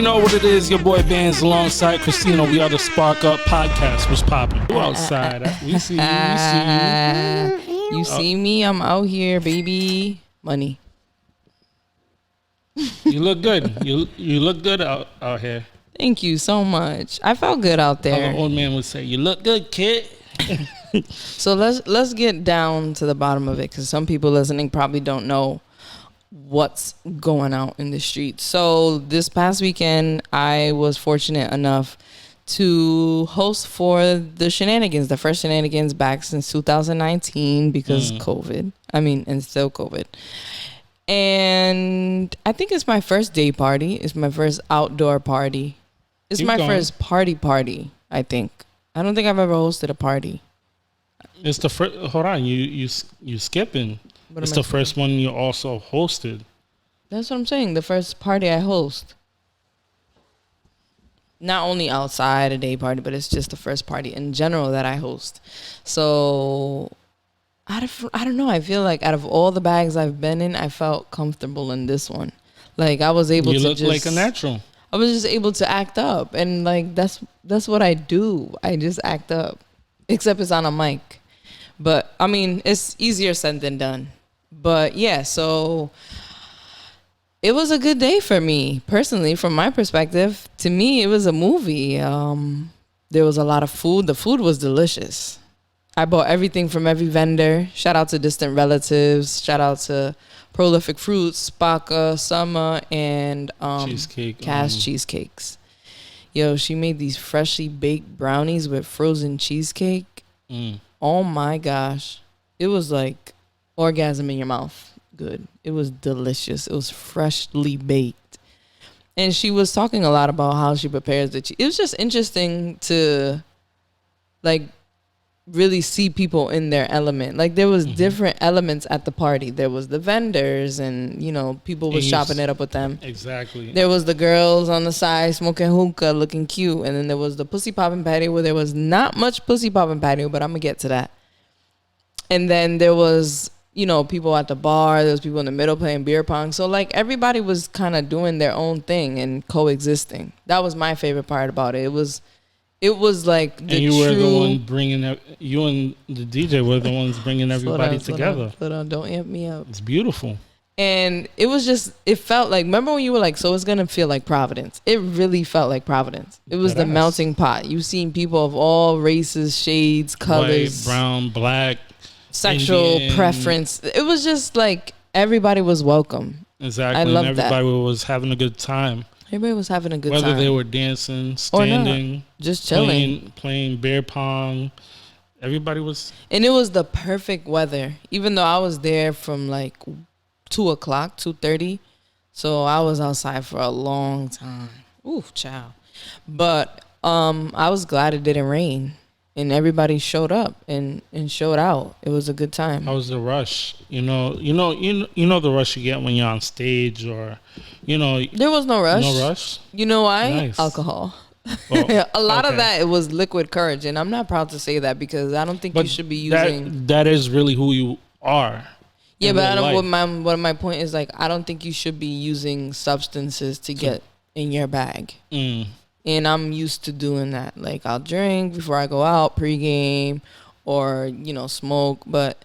know what it is, your boy Banz alongside Christina. We are the Spark Up Podcast. What's poppin'? You outside. We see you. You see me, I'm out here, baby. Money. You look good. You look good out here. Thank you so much. I felt good out there. Our old man would say, you look good, kid. So let's get down to the bottom of it, because some people listening probably don't know what's going out in the streets. So this past weekend, I was fortunate enough to host for the Shenanigans, the first Shenanigans back since 2019 because COVID. And still COVID. And I think it's my first day party. It's my first outdoor party. It's my first party, I think. I don't think I've ever hosted a party. It's the first. Hold on, you skipping. It's the first one you also hosted. That's what I'm saying. The first party I host. Not only outside a day party, but it's just the first party in general that I host. So I don't know. I feel like out of all the bags I've been in, I felt comfortable in this one. Like I was able to just. You look like a natural. I was just able to act up, and like that's what I do. I just act up, except it's on a mic. But I mean, it's easier said than done. But yeah, so it was a good day for me personally. From my perspective, to me, it was a movie. There was a lot of food. The food was delicious. I bought everything from every vendor. Shout out to Distant Relatives. Shout out to Prolific Fruits, Spaca, Summer, and Cheesecake. Cass Cheesecakes. Yo, she made these freshly baked brownies with frozen cheesecake. Oh my gosh. It was like orgasm in your mouth. Good. It was delicious. It was freshly baked. And she was talking a lot about how she prepares the cheese. It was just interesting to like really see people in their element. Like there was different elements at the party. There was the vendors and, people was chopping it up with them. Exactly. There was the girls on the side smoking hookah looking cute. And then there was the pussy popping patio where there was not much pussy popping patio, but I'm going to get to that. And then there was, people at the bar. There was people in the middle playing beer pong. So like everybody was kind of doing their own thing and coexisting. That was my favorite part about it. It was like the you were the one bringing you and the DJ were the ones bringing everybody together. Slow down, don't amp me up. It's beautiful. And it felt like, remember when you were like, so it's going to feel like Providence. It really felt like Providence. It was the melting pot. You've seen people of all races, shades, colors. White, brown, black. Sexual Indian. preference. It was just like everybody was welcome. Exactly. I love and everybody was having a good time. Everybody was having a good time. Whether they were dancing, standing, just chilling, playing beer pong. Everybody was. And it was the perfect weather. Even though I was there from like 2:00, 2:30. So I was outside for a long time. Ooh, child. But I was glad it didn't rain. And everybody showed up and showed out. It was a good time. How was the rush? You know the rush you get when you're on stage, or There was no rush. No rush. You know why? Nice. Alcohol. Oh, a lot of that, it was liquid courage, and I'm not proud to say that because I don't think you should be using. That is really who you are. Yeah, but I don't. What my point is, like, I don't think you should be using substances to get in your bag. And I'm used to doing that. Like, I'll drink before I go out, pregame, or, smoke. But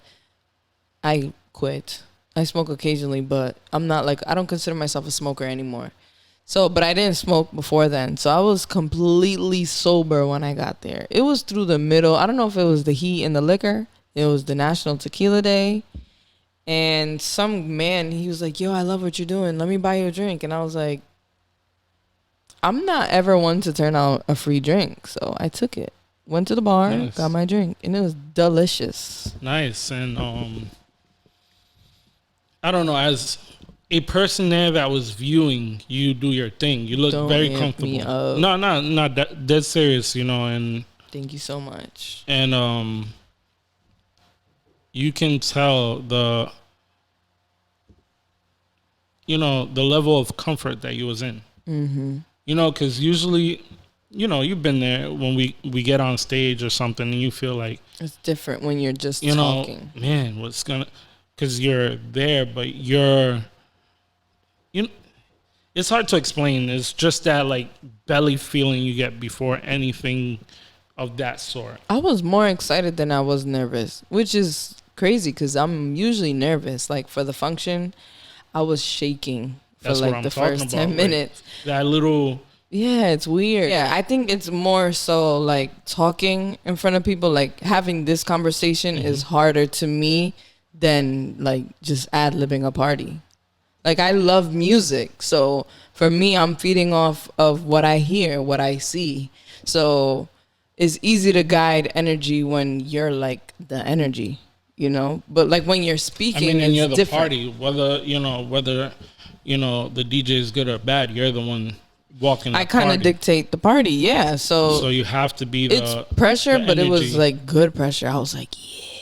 I quit. I smoke occasionally, but I'm not like, I don't consider myself a smoker anymore. So, but I didn't smoke before then. So I was completely sober when I got there. It was through the middle. I don't know if it was the heat and the liquor. It was the National Tequila Day. And some man, he was like, yo, I love what you're doing. Let me buy you a drink. And I was like, I'm not ever one to turn out a free drink. So I took it. Went to the bar, nice. Got my drink. And it was delicious. Nice. And I don't know, as a person there that was viewing you do your thing, you look very comfortable. No, dead serious, and thank you so much. And you can tell the level of comfort that you was in. Because usually, you've been there when we get on stage or something, and you feel like it's different when you're just talking. Man, because you're there, but you're it's hard to explain. It's just that like belly feeling you get before anything of that sort. I was more excited than I was nervous, which is crazy because I'm usually nervous. Like for the function, I was shaking for That's like the first 10 minutes. Like, that little. Yeah, it's weird. Yeah, I think it's more so like talking in front of people, like having this conversation is harder to me than like just ad-libbing a party. Like I love music, so for me, I'm feeding off of what I hear, what I see. So it's easy to guide energy when you're like the energy, you know. But like when you're speaking, I mean, and you're the different. party. Whether the DJ is good or bad, you're the one walking. I kind of dictate the party, yeah. So you have to be. It's pressure, but it was like good pressure. I was like, yeah,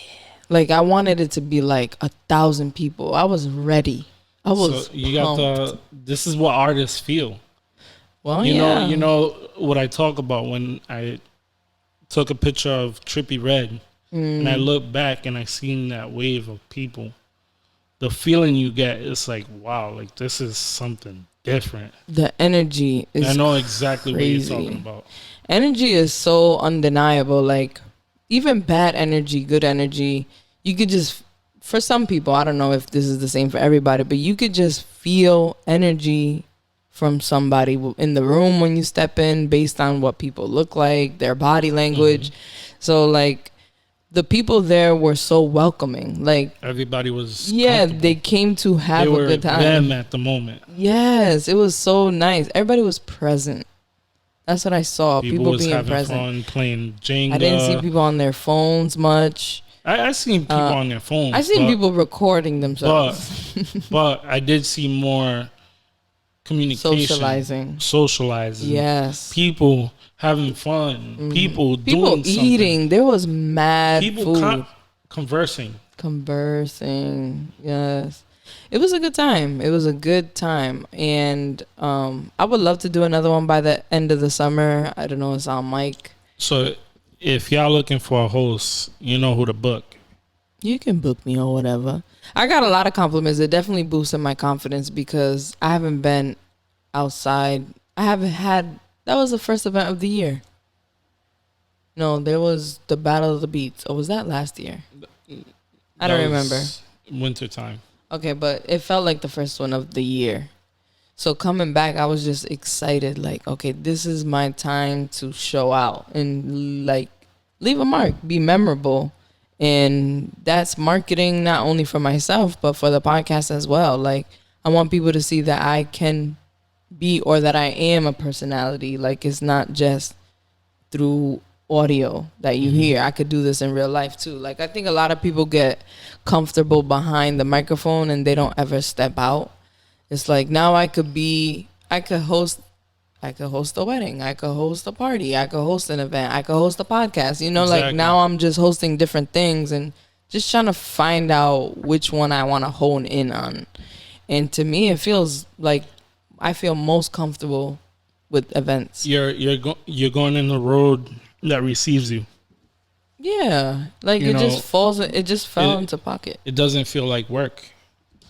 like I wanted it to be like 1,000 people. I was ready. I was. So you got pumped. This is what artists feel. Well, you know what I talk about when I took a picture of Trippie Redd and I look back and I seen that wave of people. The feeling you get is like, wow, like this is something different. The energy is. I know exactly crazy. what you're talking about. Energy is so undeniable. Like even bad energy, good energy, you could just. For some people, I don't know if this is the same for everybody, but you could just feel energy from somebody in the room when you step in based on what people look like, their body language. So like the people there were so welcoming. Like everybody was they came to have a good time. Them at the moment. Yes, it was so nice. Everybody was present. That's what I saw. People was being having present. Fun, playing Jenga. I didn't see people on their phones much. I seen people on their phones. I seen people recording themselves. But I did see more communication. Socializing. Yes. People having fun. People doing eating. Something. There was mad food. Conversing. Yes. It was a good time. And I would love to do another one by the end of the summer. I don't know. It's on mic. So if y'all looking for a host, you know who to book. You can book me or whatever. I got a lot of compliments. It definitely boosted my confidence because I haven't been outside. That was the first event of the year. No, there was the Battle of the Beats. Or was that last year? I don't remember. Wintertime. Okay, but it felt like the first one of the year. So coming back, I was just excited. Like, okay, this is my time to show out and like leave a mark, be memorable. And that's marketing not only for myself, but for the podcast as well. Like, I want people to see that I can be or that I am a personality. Like, it's not just through audio that you hear. I could do this in real life too. Like, I think a lot of people get comfortable behind the microphone and they don't ever step out. It's like now I could host a wedding, I could host a party, I could host an event, I could host a podcast. You know, exactly. Like now I'm just hosting different things and just trying to find out which one I want to hone in on. And to me, it feels like I feel most comfortable with events. You're going in the road that receives you. Yeah, like it just fell into pocket. It doesn't feel like work.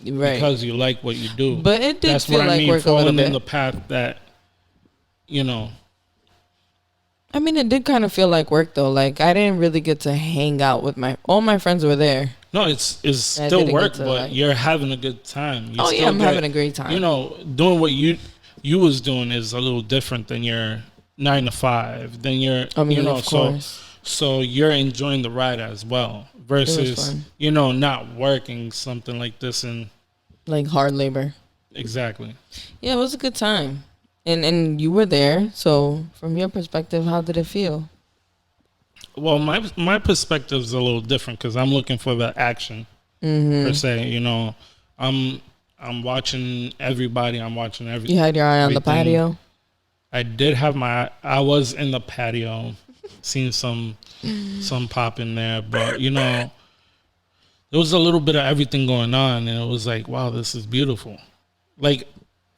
Right. Because you like what you do. But it did feel like work a little bit. In the path that, you know. I mean, it did kind of feel like work though. Like I didn't really get to hang out with all my friends were there. No, it's still work, but you're having a good time. I'm having a great time. You know, doing what you was doing is a little different than your 9 to 5. Then of course. So you're enjoying the ride as well versus, not working something like this and like hard labor. Exactly. Yeah, it was a good time. And you were there. So from your perspective, how did it feel? Well, my perspective is a little different because I'm looking for the action per se. You know, I'm watching everybody. I'm watching everything. You had your eye on the patio? I did have I was in the patio. Seen some pop in there, but there was a little bit of everything going on, and it was like, wow, this is beautiful. Like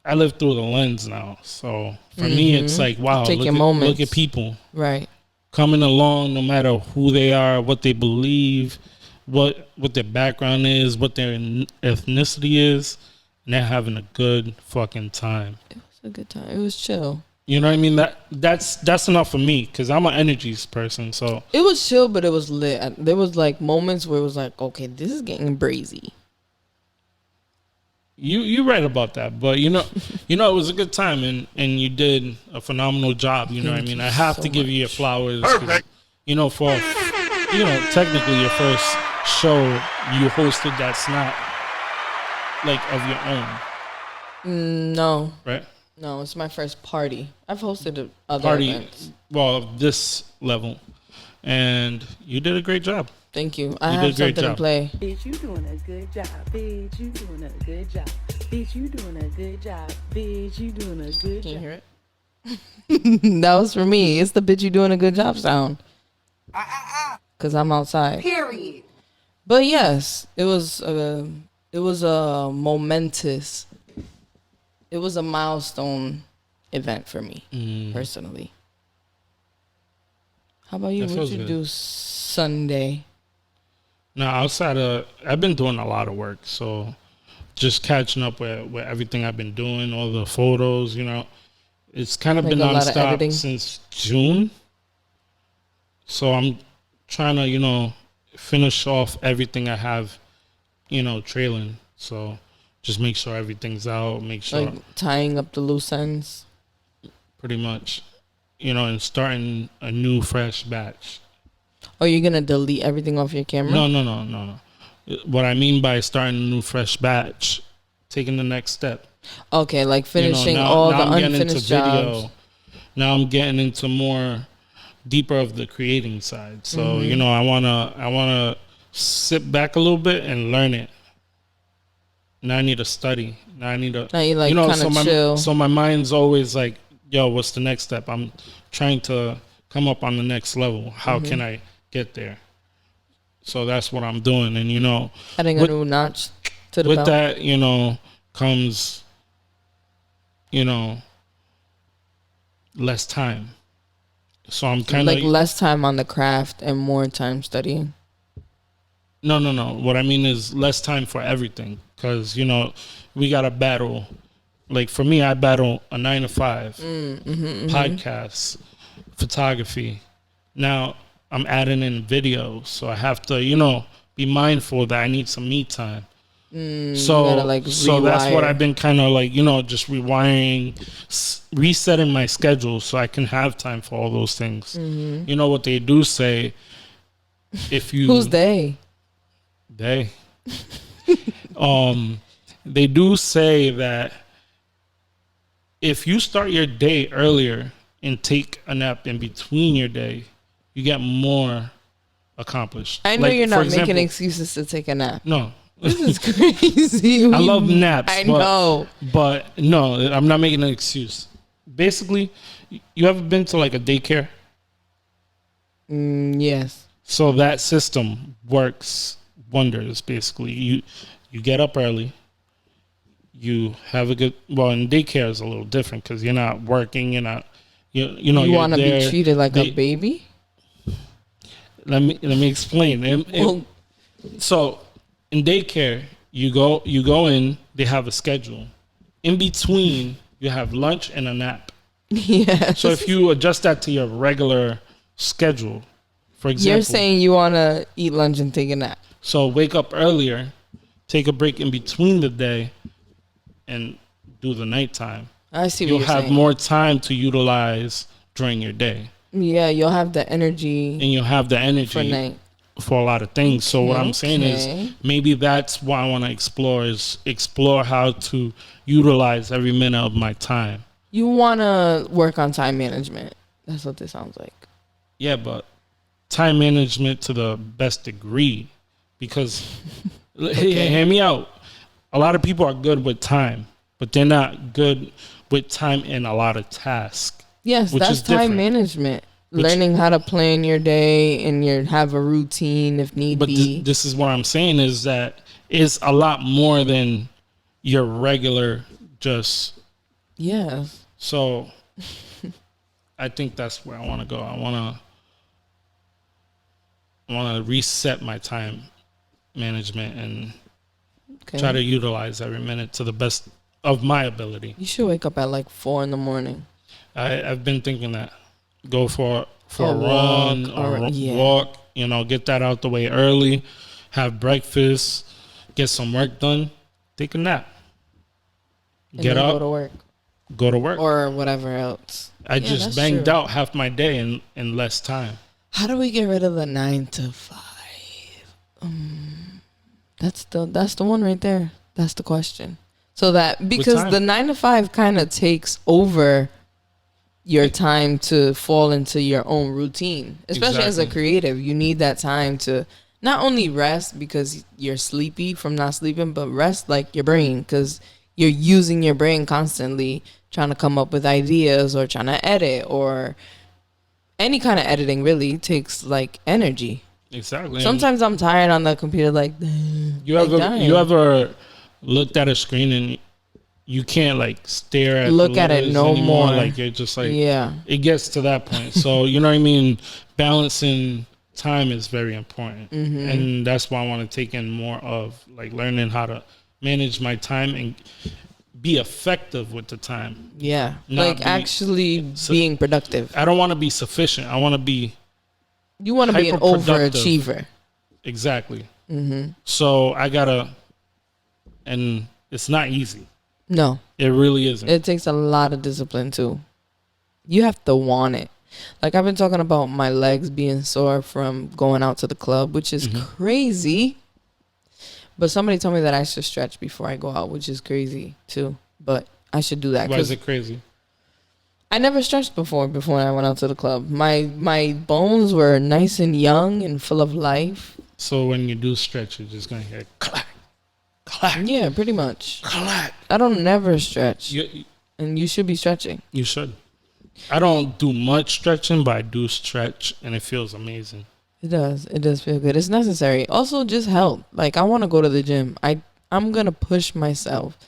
I live through the lens now, so for me, it's like, wow, look at people, right, coming along, no matter who they are, what they believe, what their background is, what their ethnicity is, and they're having a good fucking time. It was a good time. It was chill. You know what I mean? That's enough for me because I'm an energies person. So it was chill, but it was lit. There was like moments where it was like, okay, this is getting brazy. You're right about that, but it was a good time, and you did a phenomenal job. You know what I mean? I have to give you your flowers. Perfect. For technically your first show, you hosted that snap like of your own. No. Right? No, it's my first party. I've hosted other Party, events. well, this level, and you did a great job. Thank you. I have something to play. Bitch, you doing a good job. Bitch, you doing a good job. Bitch, you doing a good job. Bitch, you doing a good job. Can you hear it? That was for me. It's the bitch you doing a good job sound. Because I'm outside. Period. But yes, it was a momentous. It was a milestone event for me personally. How about you? That What feels you good. do Sunday? Now, I've been doing a lot of work, so just catching up with everything I've been doing, all the photos, it's kind of Like been a lot of nonstop editing? since June. So I'm trying to, finish off everything I have, trailing. So just make sure everything's out, make sure Like tying up the loose ends? pretty much, and starting a new fresh batch. Or you're going to delete everything off your camera? No. What I mean by starting a new fresh batch, taking the next step. Okay, like finishing now all the I'm getting into unfinished jobs. Now I'm getting into more deeper of the creating side. So Mm-hmm. I wanna sit back a little bit and learn it. Now I need to study. Now I need to. Now you like kind of chill. So my mind's always like, yo, what's the next step? I'm trying to come up on the next level. How Mm-hmm. can I get there? So that's what I'm doing, and Adding a new notch to the with belt. that, comes, less time. So I'm kind of like less time on the craft and more time studying. no. What I mean is less time for everything, because we got to battle. Like for me, I battle a 9 to 5, podcasts, photography. Now I'm adding in video, so I have to be mindful that I need some me time. So gotta, like, so that's what rewire. I've been kind of like just rewiring, resetting my schedule so I can have time for all those things. You know what they do say, if you Who's they? they they do say that if you start your day earlier and take a nap in between your day, you get more accomplished. I know Like, you're for not example- making excuses to take a nap. No. This is crazy. I love naps. I but, know. But no, I'm not making an excuse. Basically, you ever been to like a daycare? Yes. So that system works wonders. Basically, you get up early. You have a good. Well, in daycare is a little different because you're not working. You're not. You You want to be treated like a baby? Let me explain. Well, So in daycare, you go in. They have a schedule. In between, you have lunch and a nap. yes. So if you adjust that to your regular schedule, for example, You're saying you want to eat lunch and take a nap. so wake up earlier, take a break in between the day, and do the nighttime. I see what You'll you're have saying. more time to utilize during your day, Yeah, you'll have the energy and you'll have the for energy night. for a lot of things. So what I'm saying Okay. is maybe that's what I want to explore how to utilize every minute of my time. You want to work on time management. That's what this sounds like. Yeah, but time management to the best degree, because hear me out. A lot of people are good with time, but they're not good with time in a lot of tasks. Yes, Which that's is time different. management. Learning how to plan your day and have a routine if need But be. this is what I'm saying is that it's a lot more than your regular just. Yeah. So I think that's where I want to go. I want to reset my time management and Okay. Try to utilize every minute to the best of my ability. You should wake up at like 4 a.m. I've been thinking that. Go for a run or yeah. walk. You know, get that out the way early. Have breakfast. Get some work done. Take a nap. And Get then up. Go to work. Or Or whatever else. I just banged true. out half my day in less time. How do we get rid of the 9 to 5? That's the one right there. That's the question. So that because the 9 to 5 kind of takes over your time to fall into your own routine, especially as a creative. You need that time to not only rest because you're sleepy from not sleeping, but rest like your brain because you're using your brain constantly trying to come up with ideas or trying to edit or any kind of editing really takes like energy. Exactly. Sometimes I'm tired on the computer like you ever looked at a screen and you can't like stare at look at it no anymore. more. Like you're just like yeah. It gets to that point. So you know what I mean? Balancing time is very important. Mm-hmm. And that's why I want to take in more of like learning how to manage my time and be effective with the time. Yeah. Not like actually being productive. I don't want to be sufficient. I want to be You want to be an overachiever. Exactly. Mm-hmm. So I gotta, and it's not easy. No. It really isn't. It takes a lot of discipline too. You have to want it. Like I've been talking about my legs being sore from going out to the club, which is crazy. But somebody told me that I should stretch before I go out, which is crazy too. But I should do that. Why is it crazy? I never stretched before I went out to the club. My bones were nice and young and full of life. So when you do stretch, you're just going to hear clack, clack. Yeah, pretty much. Clack. I don't never stretch. You And you should be stretching. You should. I don't do much stretching, but I do stretch, and it feels amazing. It does. It does feel good. It's necessary. Also, just health. Like, I want to go to the gym. I'm going to push myself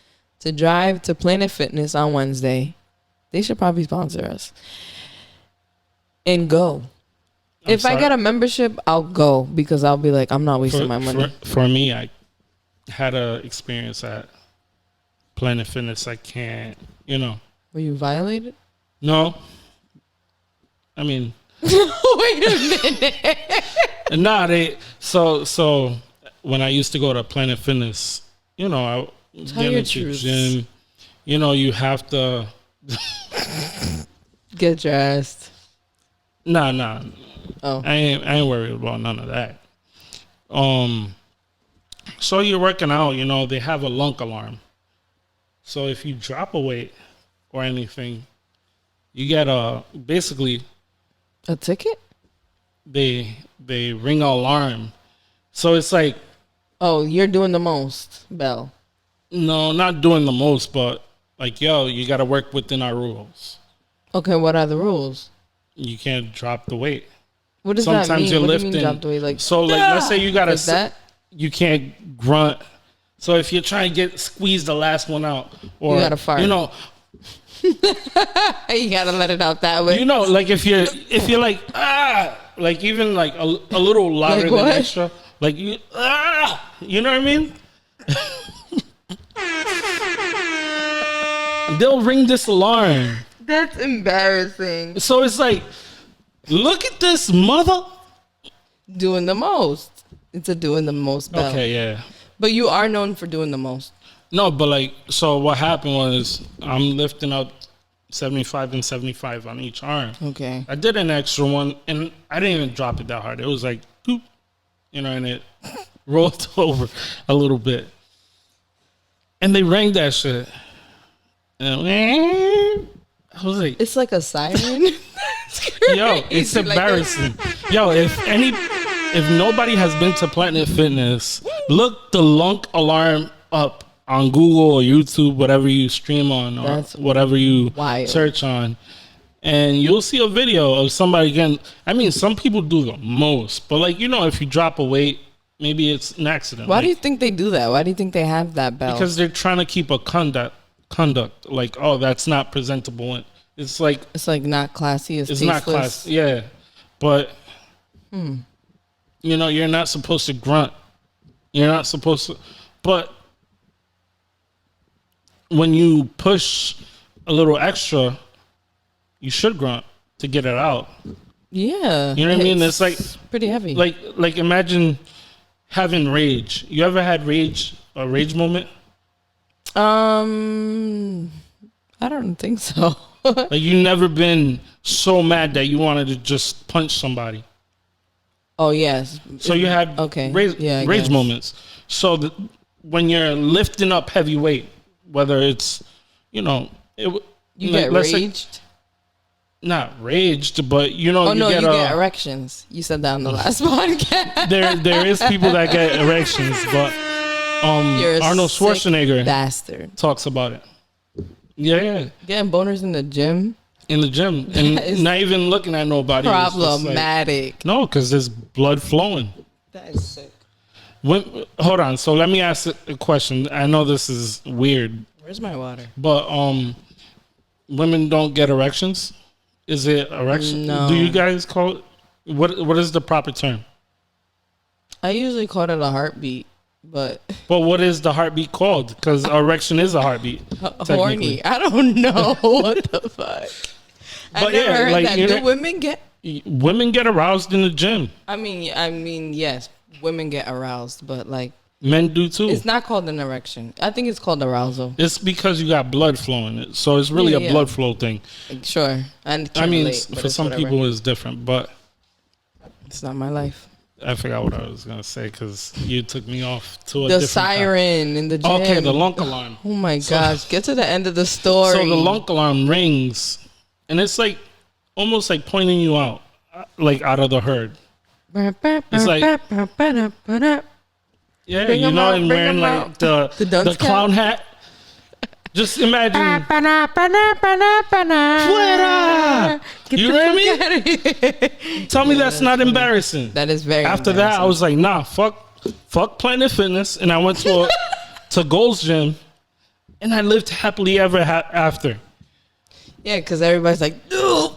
to drive to Planet Fitness on Wednesday. They should probably sponsor us. And go. If I get a membership, I'll go because I'll be like, I'm not wasting my money. For me, I had a experience at Planet Fitness. I can't, Were you violated? No. I mean. Wait a minute. Nah, so when I used to go to Planet Fitness, I get into the gym. You have to get dressed. Nah. Oh. I ain't worried about none of that. So you're working out, they have a lunk alarm. So if you drop a weight or anything, you get basically a ticket? They ring an alarm. So it's like, oh, you're doing the most, Bell. No, not doing the most, but like, yo, you got to work within our rules. Okay, what are the rules? You can't drop the weight. What does that mean? Sometimes you're what lifting. Do you mean drop the weight? Like, so, like, let's say you got to, you can't grunt. So if you're trying to squeeze the last one out, or you got to fart. You got to let it out that way. Like if you're like, like even like a little louder than extra, like you know what I mean? They'll ring this alarm. That's embarrassing. So it's like, look at this mother doing the most. It's a doing the most bell. Okay, yeah. But you are known for doing the most. No, but like, so what happened was I'm lifting up 75 and 75 on each arm. Okay. I did an extra one, and I didn't even drop it that hard. It was like, boop, and it rolled over a little bit. And they rang that shit. And I was like, it's like a siren. Yo, it's embarrassing. Yo, if nobody has been to Planet Fitness, look the lunk alarm up on Google or YouTube, whatever you stream on or whatever you search on, and you'll see a video of somebody getting. I mean, some people do the most, but like, if you drop a weight, maybe it's an accident. Why do you think they do that? Why do you think they have that bell? Because they're trying to keep a conduct like, oh, that's not presentable. It's like not classy. It's tasteless. Not classy. Yeah, but you're not supposed to grunt. You're not supposed to. But when you push a little extra, you should grunt to get it out. Yeah. You know what I mean? It's like pretty heavy. Like imagine having rage. You ever had a rage moment? I don't think so. Like you never been so mad that you wanted to just punch somebody. Oh yes. So you had rage moments. So when you're lifting up heavy weight, whether it's you get raged. Not raged, but you get erections. You said that on the last podcast. There is people that get erections, but Arnold Schwarzenegger bastard talks about it. Yeah. Getting boners in the gym. And not even looking at nobody. Problematic. No, because there's blood flowing. That is sick. Hold on. So let me ask a question. I know this is weird. Where's my water? But women don't get erections. Is it erection? No. Do you guys call it? What is the proper term? I usually call it a heartbeat, but what is the heartbeat called? Because erection is a heartbeat. Horny. I don't know what the fuck. I never heard that. Do women get aroused in the gym? I mean, yes, women get aroused, but like men do too. It's not called an erection. I think it's called arousal. It's because you got blood flowing, so it's really a blood flow thing. Sure, and I mean, for some people it's different, but it's not my life. I forgot what I was gonna say because you took me off to a different siren in the gym. Okay, the lunk alarm. Oh my gosh, get to the end of the story. So the lunk alarm rings, and it's like almost like pointing you out, like out of the herd. It's like, yeah, you know, and wearing like the clown hat. Just imagine. You hear me? Tell me that's not embarrassing. That is very. After that, I was like, nah, fuck Planet Fitness, and I went to Gold's Gym, and I lived happily ever after. Yeah, because everybody's like, ooh,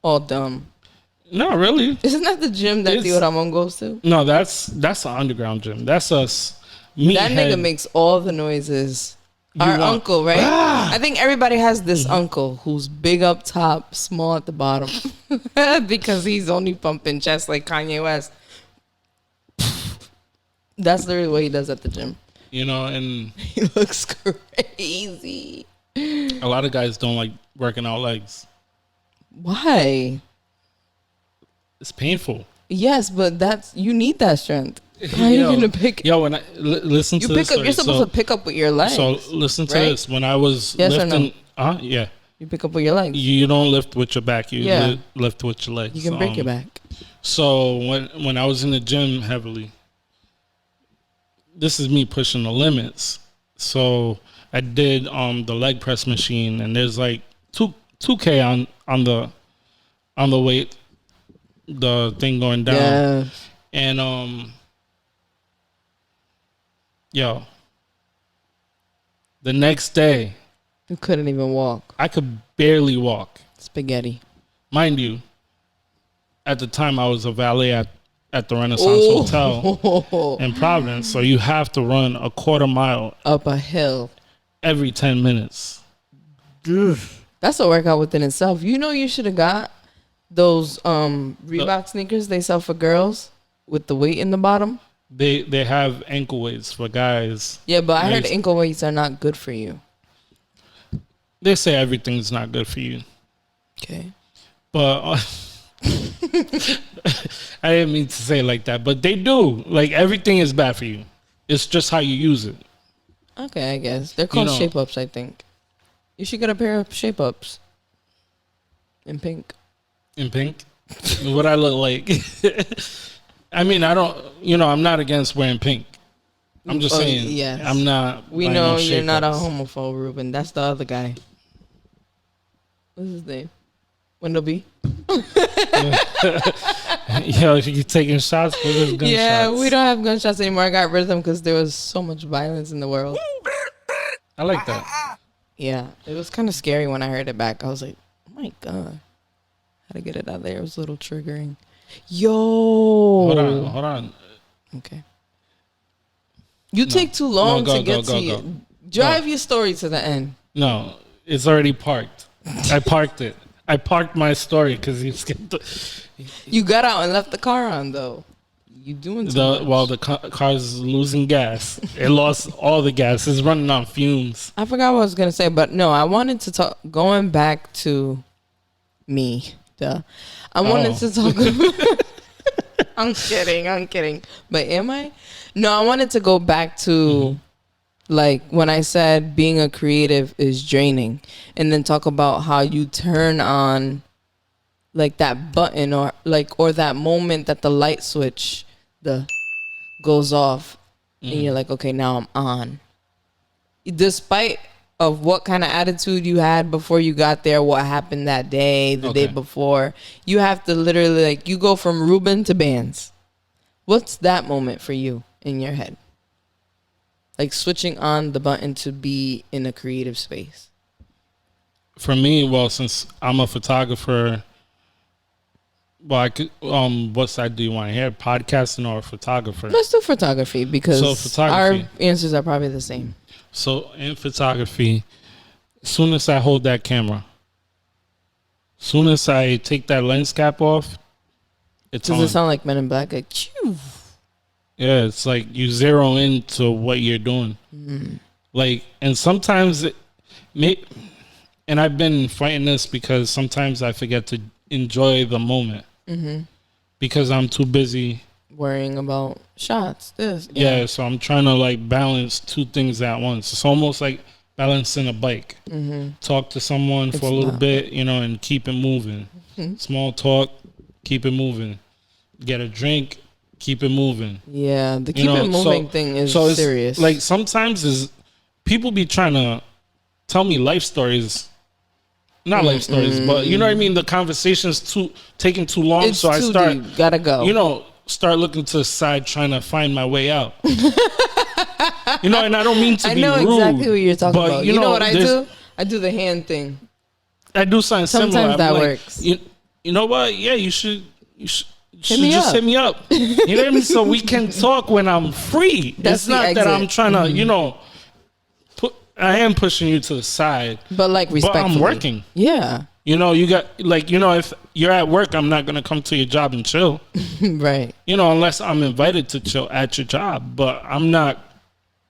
all dumb. No, really. Isn't that the gym that Tio Ramon goes to? No, that's an underground gym. That's us. That nigga makes all the noises. Our uncle, right? I think everybody has this uncle who's big up top, small at the bottom, because he's only pumping chest like Kanye West. That's literally what he does at the gym. You know, and he looks crazy. A lot of guys don't like working out legs. Why? It's painful. Yes, but you need that strength. How are you gonna pick? When I listen to this, you're supposed to pick up with your legs. So listen to this. When I was lifting, yeah, you pick up with your legs. You don't lift with your back. You lift with your legs. You can break your back. So when I was in the gym heavily, this is me pushing the limits. So I did the leg press machine, and there's like 2K on the weight, the thing going down, and the next day, you couldn't even walk. I could barely walk. Spaghetti. Mind you, at the time I was a valet at the Renaissance Hotel in Providence, so you have to run a quarter mile up a hill every 10 minutes. That's a workout within itself. You know, you should have got those Reebok sneakers they sell for girls with the weight in the bottom. They have ankle weights for guys. Yeah, but I heard ankle weights are not good for you. They say everything's not good for you. Okay. But I didn't mean to say it like that. But they do. Like, everything is bad for you. It's just how you use it. Okay, I guess. They're called shape-ups, I think. You should get a pair of shape-ups. In pink. In pink? What I look like? I mean, I'm not against wearing pink. I'm just saying, yes. I'm not. We know you're not a homophobe, Ruben. That's the other guy. What's his name? Wendell B? Yo, you taking shots with his gunshots? Yeah, we don't have gunshots anymore. I got rid of them because there was so much violence in the world. I like that. Yeah, it was kind of scary when I heard it back. I was like, oh my God. How to get it out there? It was a little triggering. Yo. Hold on. Okay. You take too long to get to you. Drive your story to the end. No, it's already parked. I parked it. I parked my story because you skipped. You got out and left the car on though. You doing too much. While the car's losing gas. It lost all the gas. It's running on fumes. I forgot what I was gonna say, but no, I wanted to talk. Going back to me, I wanted to talk. I'm kidding. But am I? No, I wanted to go back to like when I said being a creative is draining, and then talk about how you turn on like that button or that moment that the light switch goes off, and you're like, okay, now I'm on. Despite of what kind of attitude you had before you got there, what happened that day, the day before, you have to literally like you go from Ruben to Banz. What's that moment for you in your head? Like switching on the button to be in a creative space. For me, well, since I'm a photographer, well, I could. What side do you want to hear? Podcasting or photographer? Let's do photography because photography. Our answers are probably the same. So in photography, as soon as I hold that camera, as soon as I take that lens cap off, it's Does on. it sound like Men in Black? Like, chew. Yeah, it's like you zero into what you're doing. Like, and sometimes and I've been fighting this because sometimes I forget to enjoy the moment because I'm too busy worrying about shots. Yeah, so I'm trying to like balance two things at once. It's almost like balancing a bike. Talk to someone for a little bit, and keep it moving. Small talk, keep it moving. Get a drink, keep it moving. Yeah, the keep it moving thing is serious. Like sometimes people be trying to tell me life stories. Not life stories, but you know what I mean? The conversation's taking too long, so I start deep. Gotta go. Start looking to the side trying to find my way out. And I don't mean to be rude. I know exactly what you're talking about. You know what I do? I do the hand thing. I do something similar. Sometimes that works. You know what? Yeah, you should just hit me up. You know what I mean? So we can talk when I'm free. It's not that I'm trying to, I am pushing you to the side. But like respectfully. But I'm working. Yeah. You got if you're at work, I'm not going to come to your job and chill. Right. Unless I'm invited to chill at your job. But I'm not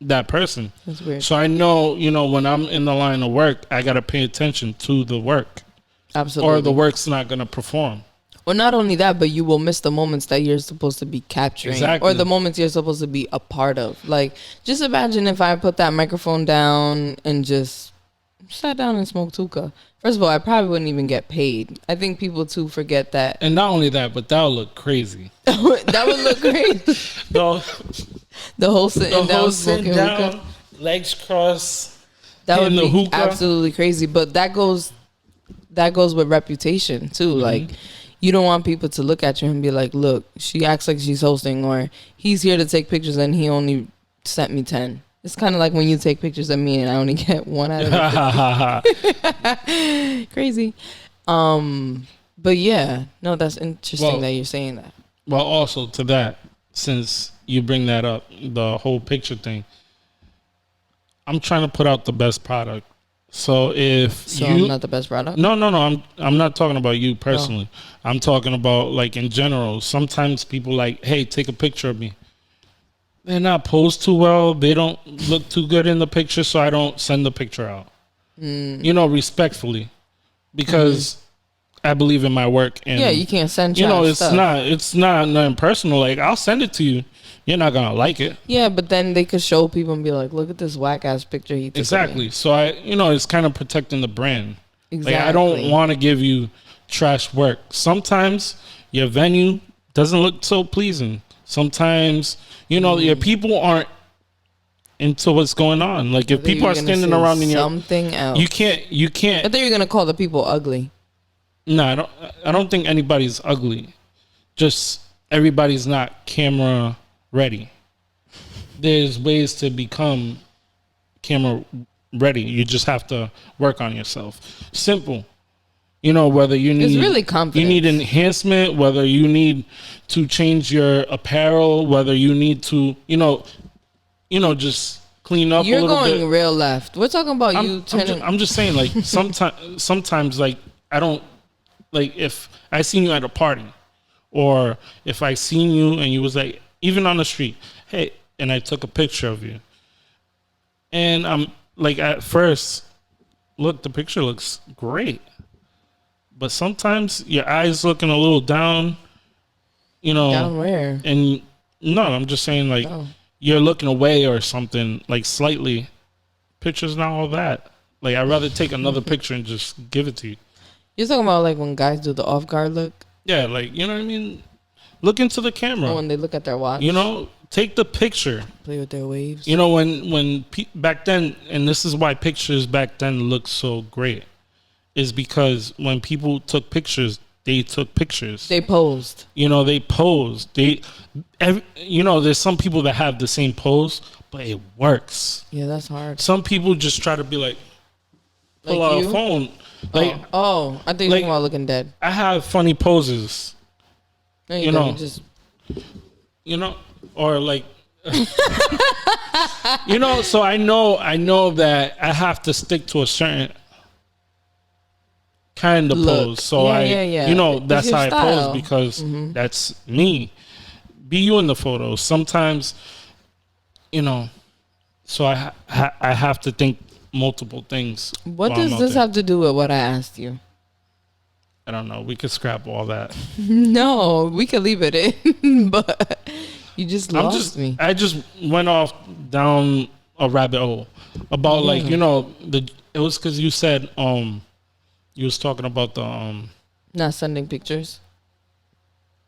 that person. That's weird. So I know, when I'm in the line of work, I got to pay attention to the work. Absolutely. Or the work's not going to perform. Well, not only that, but you will miss the moments that you're supposed to be capturing. Exactly. Or the moments you're supposed to be a part of. Like, just imagine if I put that microphone down and just sat down and smoked hookah. First of all, I probably wouldn't even get paid. I think people, too, forget that. And not only that, but that would look crazy. That would look great. The whole sitting down, smoking hookah. Legs crossed. That would be absolutely crazy. But that goes with reputation, too. Like, you don't want people to look at you and be like, look, she acts like she's hosting, or he's here to take pictures and he only sent me 10. It's kind of like when you take pictures of me and I only get 1 out of it. Crazy. But yeah, no, that's interesting that you're saying that. Well, also to that, since you bring that up, the whole picture thing, I'm trying to put out the best product. So I'm not the best product? No. I'm not talking about you personally. No. I'm talking about like in general. Sometimes people like, hey, take a picture of me. They're not posed too well. They don't look too good in the picture, so I don't send the picture out. Respectfully, because I believe in my work. And you can't send. It's not nothing personal. Like I'll send it to you. You're not gonna like it. Yeah, but then they could show people and be like, "Look at this whack ass picture he took." Exactly. So it's kind of protecting the brand. Exactly. Like I don't want to give you trash work. Sometimes your venue doesn't look so pleasing. Sometimes your people aren't into what's going on. Like if people are standing around in something else, you can't. I thought you were gonna call the people ugly. No, I don't think anybody's ugly. Just everybody's not camera ready. There's ways to become camera ready. You just have to work on yourself. Simple. Whether you need, it's really confidence. You need enhancement, whether you need to change your apparel, whether you need to, just clean up You're a little bit. going real left. We're talking about you turning. I'm just saying, like, sometimes, like, I don't, like, if I seen you at a party, or if I seen you and you was like, even on the street, hey, and I took a picture of you, and I'm like, at first, look, the picture looks great, but sometimes your eyes looking a little down, you know. Down where? And no, I'm just saying, like, you're looking away or something, like, slightly. Picture's not all that. Like, I'd rather take another picture and just give it to you. You're talking about, like, when guys do the off guard look? Yeah, like, you know what I mean? Look into the camera. Or when they look at their watch? You know, take the picture. Play with their waves. You know, when back then, and this is why pictures back then looked so great, is because when people took pictures, they took pictures. They posed. You know, they posed. You know, there's some people that have the same pose, but it works. Yeah, that's hard. Some people just try to be like, pull Like out you? a phone. Like, I think you're talking about looking dead. I have funny poses. No, You don't. know. Just You know, or like, you know, so I know that I have to stick to a certain kind of look. pose. So Yeah. you know, It's that's your how I style. pose, because that's me. Be you in the photos. Sometimes, you know, so I have to think multiple things. What while I'm does out this there. have to do with what I asked you? I don't know. We could scrap all that. No, we could leave it in, but you just lost me. I just went off down a rabbit hole about like, you know, it was because you said you was talking about the Not sending pictures.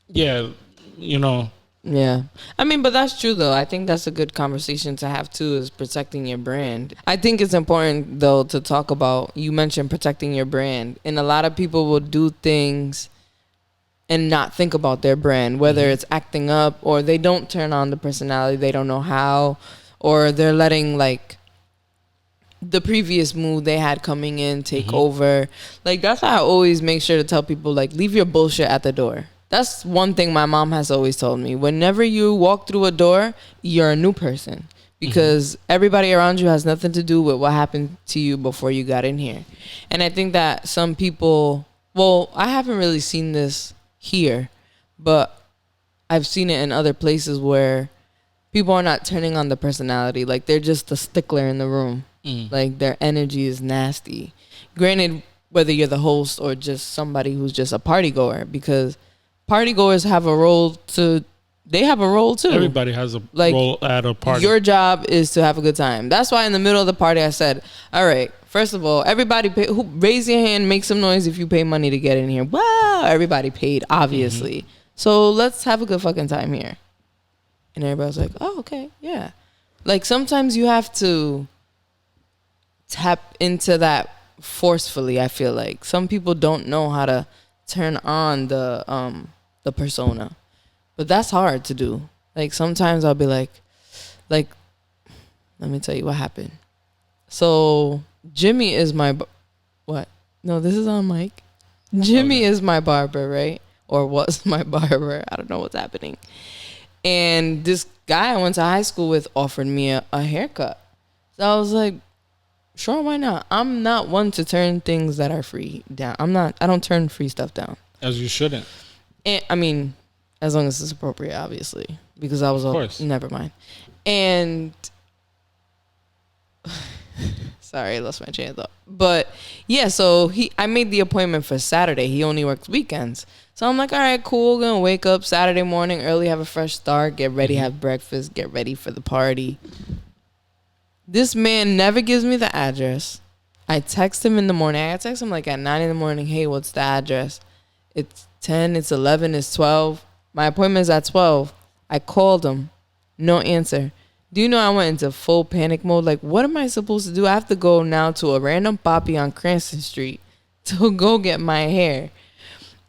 yeah, you know. Yeah. I mean, but that's true though. I think that's a good conversation to have too, is protecting your brand. I think it's important though to talk about, you mentioned protecting your brand, and a lot of people will do things and not think about their brand, whether it's acting up or they don't turn on the personality, they don't know how, or they're letting like the previous mood they had coming in take over. Like, that's why I always make sure to tell people, like, leave your bullshit at the door. That's one thing my mom has always told me. Whenever you walk through a door, you're a new person, because everybody around you has nothing to do with what happened to you before you got in here. And I think that some people, well, I haven't really seen this here, but I've seen it in other places where people are not turning on the personality. Like, they're just a stickler in the room. Like, their energy is nasty. Granted, whether you're the host or just somebody who's just a party goer, because party goers have a role too. Everybody has a role at a party. Your job is to have a good time. That's why in the middle of the party I said, all right, first of all, everybody raise your hand, make some noise if you pay money to get in here. Wow, everybody paid, obviously. So let's have a good fucking time here. And everybody's like, oh, okay, yeah. Like, sometimes you have to tap into that forcefully. I feel like some people don't know how to turn on the persona, but that's hard to do. Like, sometimes I'll be like let me tell you what happened. So Jimmy is my what? No, this is on mic. Jimmy is my barber, right? Or was my barber. I don't know what's happening. And this guy I went to high school with offered me a haircut. So I was like, sure, why not? I'm not one to turn things that are free down. I don't turn free stuff down. As you shouldn't. And, I mean, as long as it's appropriate, obviously. Because I was of course. Never mind. And sorry, I lost my train of thought. But yeah, so I made the appointment for Saturday. He only works weekends. So I'm like, all right, cool. Gonna wake up Saturday morning early, have a fresh start, get ready, have breakfast, get ready for the party. This man never gives me the address. I text him in the morning. I text him like at 9 in the morning. Hey, what's the address? It's 10, it's 11, it's 12. My appointment is at 12. I called him. No answer. Do you know I went into full panic mode? Like, what am I supposed to do? I have to go now to a random poppy on Cranston Street to go get my hair.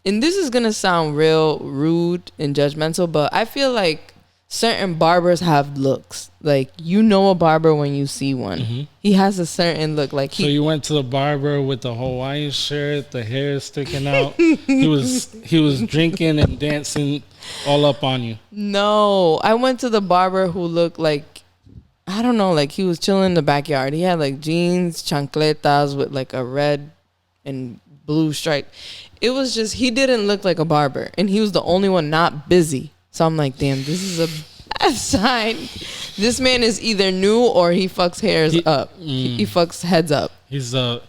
And this is going to sound real rude and judgmental, but I feel like certain barbers have looks. Like, you know a barber when you see one. He has a certain look. Like, so you went to the barber with the Hawaiian shirt, the hair sticking out. he was drinking and dancing all up on you. No, I went to the barber who looked like I don't know, like he was chilling in the backyard. He had like jeans, chancletas with like a red and blue stripe. It was just, he didn't look like a barber, and he was the only one not busy. So I'm like, damn, this is a bad sign. This man is either new or he fucks hairs up. He fucks heads up. He's he's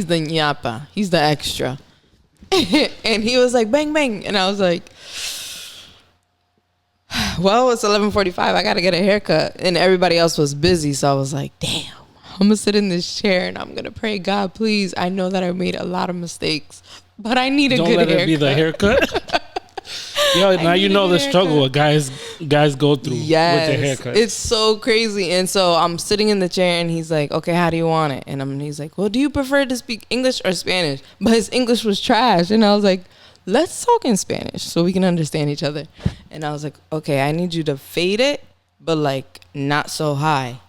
the ñapa. He's the extra. And he was like, bang, bang. And I was like, well, it's 11:45. I got to get a haircut. And everybody else was busy. So I was like, damn, I'm going to sit in this chair and I'm going to pray, God, please. I know that I made a lot of mistakes, but I need a good haircut. Don't let it be the haircut. Yo, now you know the struggle guys go through with their haircuts. It's so crazy. And so I'm sitting in the chair and he's like, okay, how do you want it? And he's like, well, do you prefer to speak English or Spanish? But his English was trash. And I was like, let's talk in Spanish so we can understand each other. And I was like, okay, I need you to fade it, but like not so high.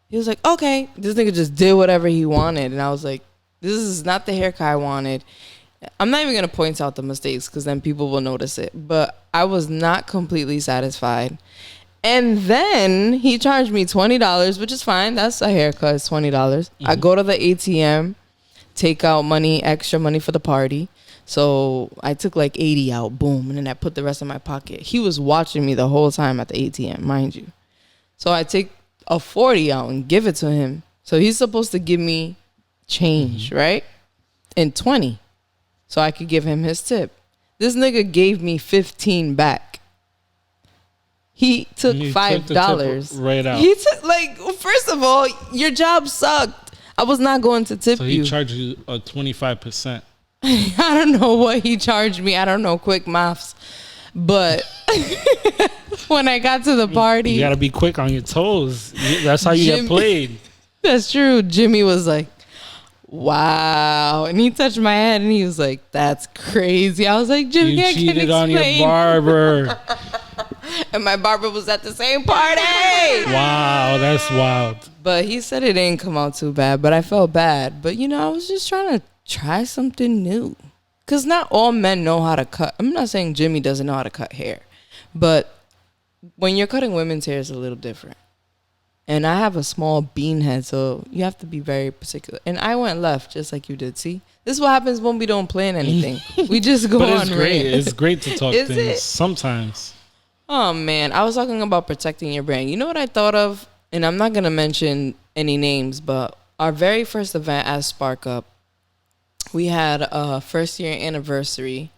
He was like, okay. This nigga just did whatever he wanted. And I was like, this is not the haircut I wanted. I'm not even going to point out the mistakes because then people will notice it. But I was not completely satisfied. And then he charged me $20, which is fine. That's a haircut. It's $20. Mm-hmm. I go to the ATM, take out money, extra money for the party. So I took like 80 out, boom. And then I put the rest in my pocket. He was watching me the whole time at the ATM, mind you. So I take a 40 out and give it to him. So he's supposed to give me change, right? And 20. So I could give him his tip. This nigga gave me 15 back. He took $5 right out. He took, like, first of all, your job sucked. I was not going to tip you. So he charged you 25%. I don't know what he charged me. I don't know quick maths. But when I got to the party, you gotta be quick on your toes. That's how you get played. That's true. Jimmy was like, wow. And he touched my head and he was like, that's crazy. I was like, Jimmy, you cheated on your barber. And my barber was at the same party. Wow, that's wild. But he said it didn't come out too bad, but I felt bad. But, you know, I was just trying to try something new. Because not all men know how to cut. I'm not saying Jimmy doesn't know how to cut hair. But when you're cutting women's hair, it's a little different. And I have a small bean head, so you have to be very particular. And I went left, just like you did. See? This is what happens when we don't plan anything. We just go on. But it's great. It's great to talk things sometimes. Oh, man. I was talking about protecting your brand. You know what I thought of? And I'm not going to mention any names, but our very first event as Spark Up, we had a first year anniversary,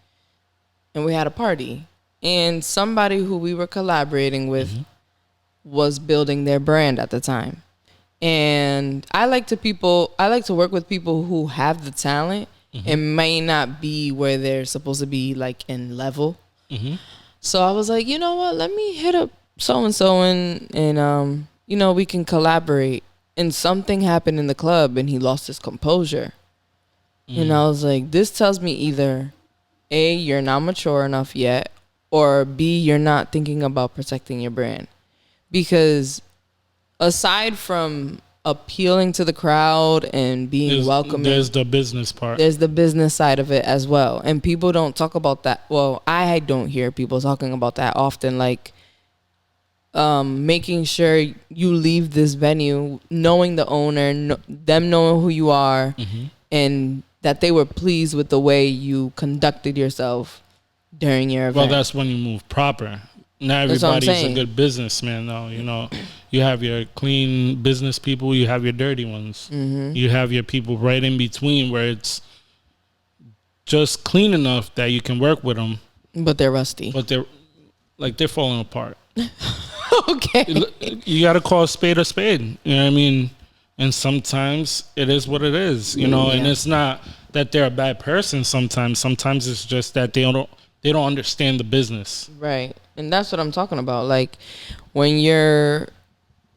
and we had a party. And somebody who we were collaborating with was building their brand at the time. And I like to work with people who have the talent and may not be where they're supposed to be, like in level. So I was like, you know what, let me hit up so-and-so and you know, we can collaborate. And something happened in the club and he lost his composure. And I was like, this tells me either A, you're not mature enough yet, or B, you're not thinking about protecting your brand. Because aside from appealing to the crowd and being welcoming, there's the business part. There's the business side of it as well. And people don't talk about that. Well, I don't hear people talking about that often. Like making sure you leave this venue knowing the owner, them knowing who you are, and that they were pleased with the way you conducted yourself during your event. Well, that's when you move proper. Not everybody's a good businessman, though. You know, you have your clean business people, you have your dirty ones. You have your people right in between where it's just clean enough that you can work with them. But they're rusty. But they're falling apart. Okay. You got to call a spade. You know what I mean? And sometimes it is what it is, you know, and it's not that they're a bad person sometimes. Sometimes it's just that they don't understand the business. Right. And that's what I'm talking about. Like when you're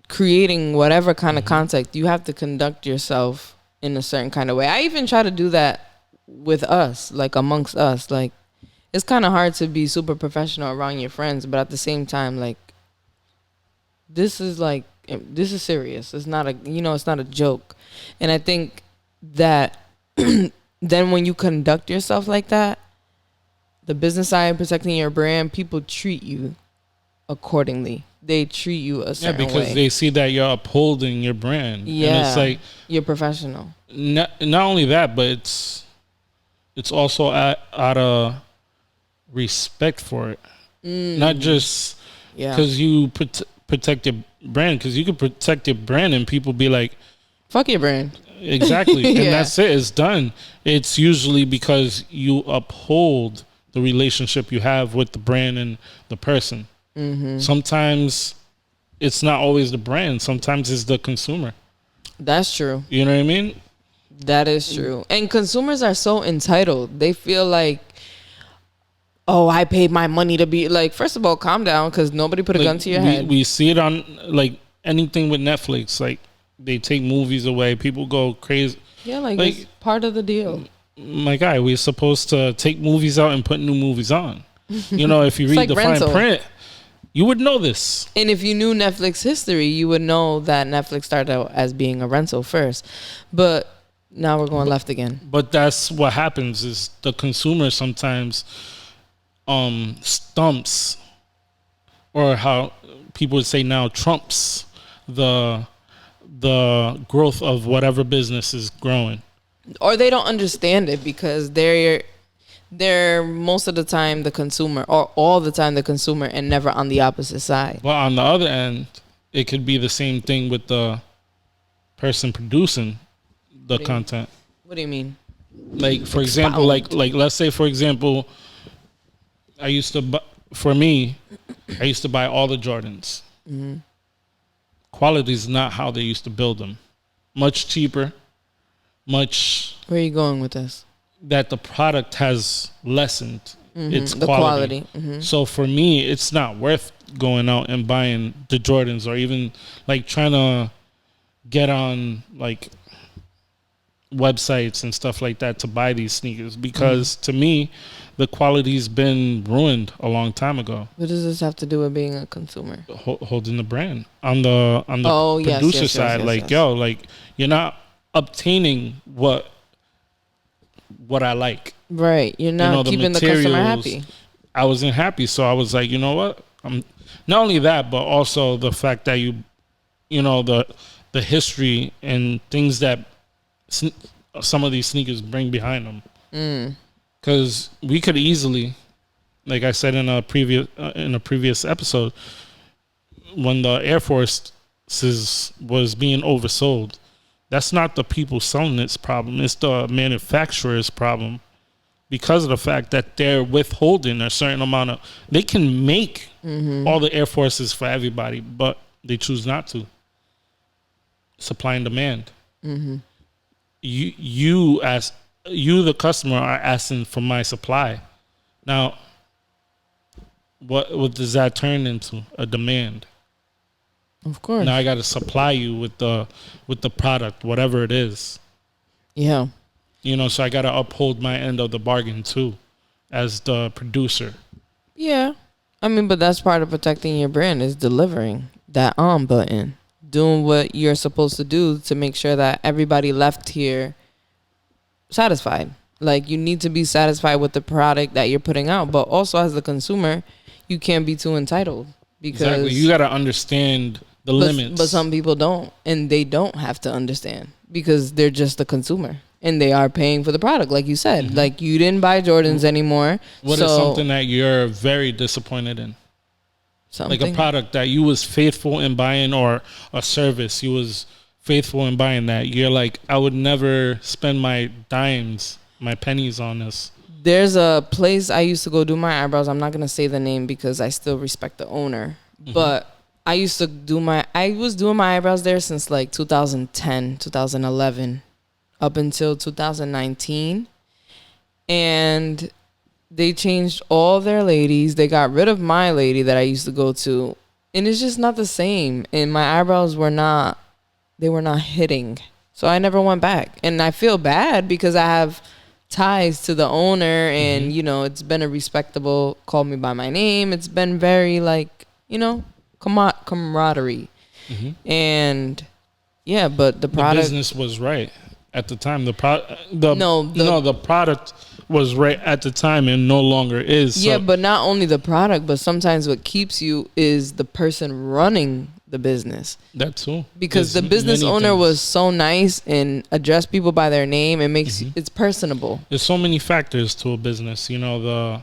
creating whatever kind of content, you have to conduct yourself in a certain kind of way. I even try to do that with us, like amongst us. Like it's kind of hard to be super professional around your friends, but at the same time, like this is serious. It's not a joke. And I think that then when you conduct yourself like that, the business side, protecting your brand, people treat you accordingly. they treat you a certain way. because they see that you're upholding your brand. Yeah, and it's like you're professional. Not only that, but it's also out of respect for it, not just because you protect your brand. Because you could protect your brand and people be like, "Fuck your brand." Exactly, and that's it. It's done. It's usually because you uphold the relationship you have with the brand and the person. Sometimes it's not always the brand. Sometimes it's the consumer. That's true. You know what I mean? That is true. And consumers are so entitled. They feel like, oh, I paid my money to be like, first of all, calm down, because nobody put a gun to your head. We see it on like anything with Netflix. Like they take movies away. People go crazy. Yeah, like it's part of the deal. My guy, we're supposed to take movies out and put new movies on. You know, if you read like the rental. fine print, you would know this. And if you knew Netflix history, you would know that Netflix started out as being a rental first. But now we're going left again. But that's what happens is the consumer sometimes stumps, or how people would say now, trumps the growth of whatever business is growing. Or they don't understand it because they're most of the time the consumer, or all the time the consumer, and never on the opposite side. But on the other end, it could be the same thing with the person producing the content. What do you mean? Like, for example, like let's say, for example, I used to buy all the Jordans. Quality is not how they used to build them. Much cheaper, much. Where are you going with this? That the product has lessened its quality. So for me, it's not worth going out and buying the Jordans, or even like trying to get on like websites and stuff like that to buy these sneakers, because to me, the quality's been ruined a long time ago. What does this have to do with being a consumer? Holding the brand on the producer side, yo, like you're not obtaining what I like. Right, you're not keeping the customer happy. I wasn't happy, so I was like, you know what? I'm not only that, but also the fact that you know the history and things that some of these sneakers bring behind them. Because we could easily, like I said in a previous episode, when the Air Force was being oversold, that's not the people selling its problem. It's the manufacturer's problem, because of the fact that they're withholding a certain amount of. They can make all the Air Forces for everybody, but they choose not to. Supply and demand. You the customer are asking for my supply. Now, what does that turn into? A demand. Of course. Now I got to supply you with the product, whatever it is. Yeah. You know, so I got to uphold my end of the bargain too, as the producer. Yeah. I mean, but that's part of protecting your brand, is delivering that on button. Doing what you're supposed to do to make sure that everybody left here satisfied. Like, you need to be satisfied with the product that you're putting out, but also as the consumer, you can't be too entitled, because exactly. You got to understand the limits. But some people don't, and they don't have to understand, because they're just the consumer and they are paying for the product, like you said. Like, you didn't buy Jordans anymore. What is something that you're very disappointed in? Something like a product that you was faithful in buying, or a service you was faithful in buying, that you're like, I would never spend my dimes, my pennies on this. There's a place I used to go do my eyebrows. I'm not going to say the name because I still respect the owner. But I was doing my eyebrows there since like 2010, 2011, up until 2019. And they changed all their ladies. They got rid of my lady that I used to go to. And it's just not the same. And my eyebrows were not hitting. So I never went back. And I feel bad because I have ties to the owner, and, you know, it's been a respectable, call me by my name. It's been very, like, you know, camaraderie. And, yeah, but the product. The business was right at the time. The product was right at the time and no longer is. Yeah, So but not only the product, but sometimes what keeps you is the person running the business. that too. Because There's the business many owner things. was so nice and addressed people by their name. It makes it's personable. There's so many factors to a business. You know,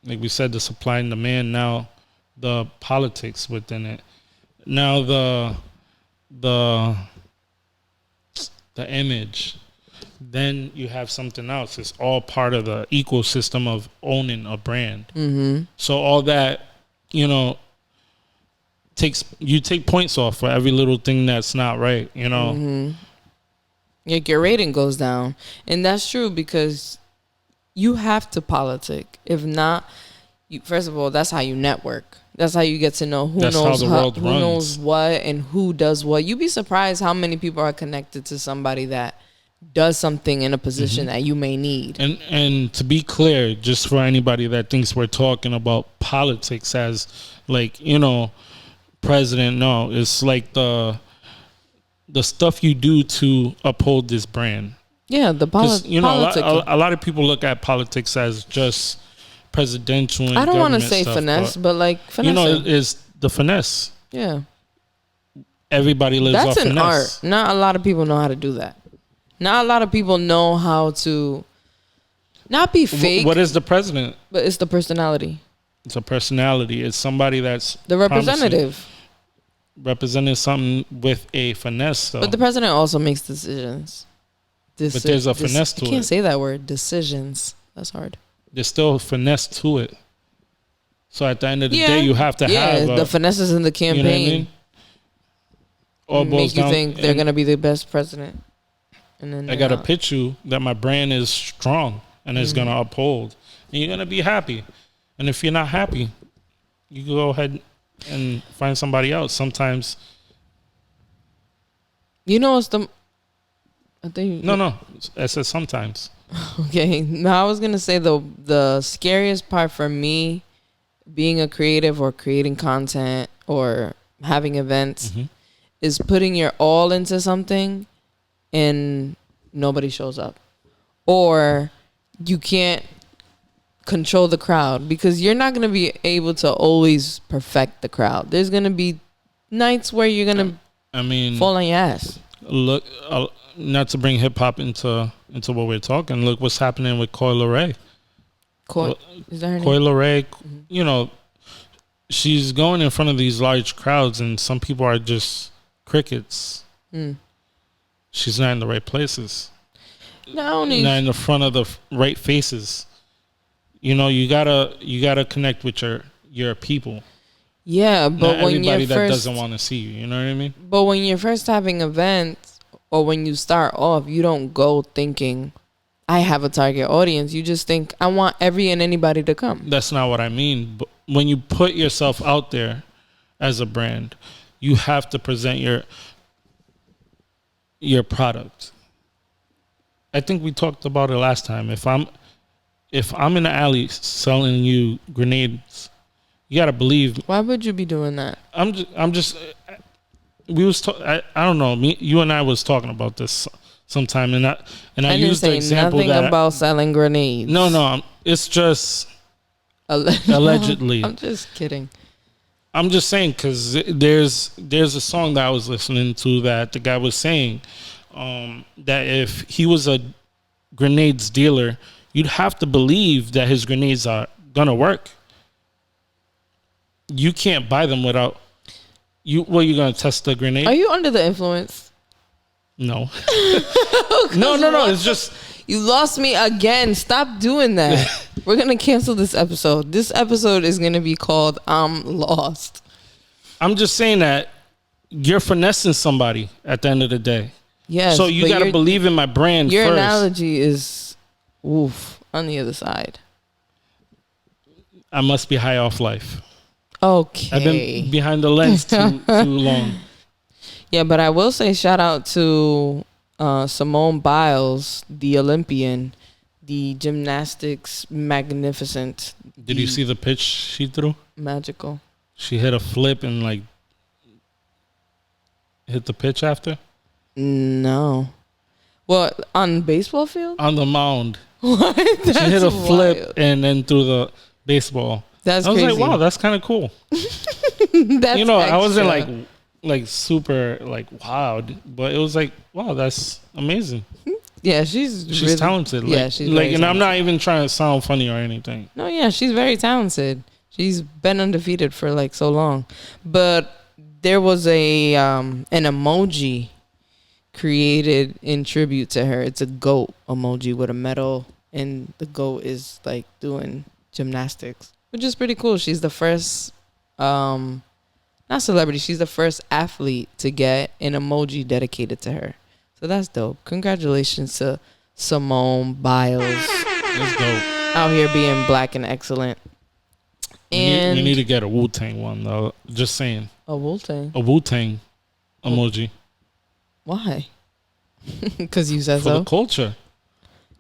like we said, the supply and demand. Now, the politics within it. Now the image. Then you have something else. It's all part of the ecosystem of owning a brand. Mm-hmm. So all that, you know, you take points off for every little thing that's not right. You know. Mm-hmm. Like your rating goes down, and that's true because you have to politic. If not, first of all, that's how you network. That's how you get to know who knows what and who does what. You'd be surprised how many people are connected to somebody that does something in a position that you may need. And to be clear, just for anybody that thinks we're talking about politics as like, you know, president, no, it's like the stuff you do to uphold this brand. Yeah, the politics. You know, a lot of people look at politics as just presidential and I don't want to government say stuff, finesse, but like finesse. you know, it's the finesse. Yeah. Everybody lives That's off an finesse. art. Not a lot of people know how to do that. Not a lot of people know how to not be fake. What is the president? But it's the personality. It's a personality. It's somebody that's The representative. Representing something with a finesse. Though. But the president also makes decisions. But there's a finesse to it. I can't say that word. Decisions. That's hard. There's still finesse to it. So at the end of the day, you have to have the finesses in the campaign. You know what I mean? All make you think they're gonna be the best president. And then I gotta pitch you that my brand is strong and it's gonna uphold, and you're gonna be happy. And if you're not happy, you can go ahead and find somebody else. Sometimes, you know, it's the. I think no. I said sometimes. Okay, now I was gonna say the scariest part for me, being a creative or creating content or having events, is putting your all into something and nobody shows up, or you can't control the crowd because you're not gonna be able to always perfect the crowd. There's gonna be nights where you're gonna, fall on your ass. Look, not to bring hip hop into what we're talking. Look what's happening with Coi Leray. Is that her name? Coi Leray, you know, she's going in front of these large crowds, and some people are just crickets. She's not in the right places. Not in the front of the right faces. You know, you gotta connect with your people. Yeah, but not when everybody you're that doesn't want to see you, you know what I mean? But when you're first having events, or when you start off, you don't go thinking, I have a target audience. You just think, I want every and anybody to come. That's not what I mean. But when you put yourself out there as a brand, you have to present your product. I think we talked about it last time. If I'm in the alley selling you grenades, you gotta believe. Why would you be doing that? I'm just. We was. I don't know. You and I was talking about this sometime, and I used the example nothing about selling grenades. No. It's just allegedly. I'm just kidding. I'm just saying because there's a song that I was listening to that the guy was saying that if he was a grenades dealer, you'd have to believe that his grenades are gonna work. You can't buy them without you. Well, you're gonna test the grenade. Are you under the influence? No. No. It's just you lost me again. Stop doing that. We're gonna cancel this episode. This episode is gonna be called "I'm Lost." I'm just saying that you're finessing somebody at the end of the day. Yes. So you gotta believe in my brand. Your first. analogy is, oof, on the other side. I must be high off life. Okay. I've been behind the lens too long. Yeah, but I will say shout out to Simone Biles, the Olympian, the gymnastics magnificent. Did you see the pitch she threw? Magical. She hit a flip and like hit the pitch after? No. What, on baseball field? On the mound. What? She hit a flip wild. and then threw the baseball. That's I was crazy. like, wow, that's kind of cool. That's I wasn't extra. like super like wowed, but it was like, wow, that's amazing. Yeah, she's really talented. Like, yeah, she's like, very and I'm not talented. even trying to sound funny or anything. No, yeah, she's very talented. She's been undefeated for like so long. But there was an emoji created in tribute to her. It's a goat emoji with a medal, and the goat is like doing gymnastics, which is pretty cool. She's the first not celebrity, she's the first athlete to get an emoji dedicated to her. So that's dope. Congratulations to Simone Biles. That's dope. Out here being black and excellent. And we need to get a Wu-Tang one though. Just saying. a Wu-Tang. A Wu-Tang emoji. Why? Because you said For so? the culture.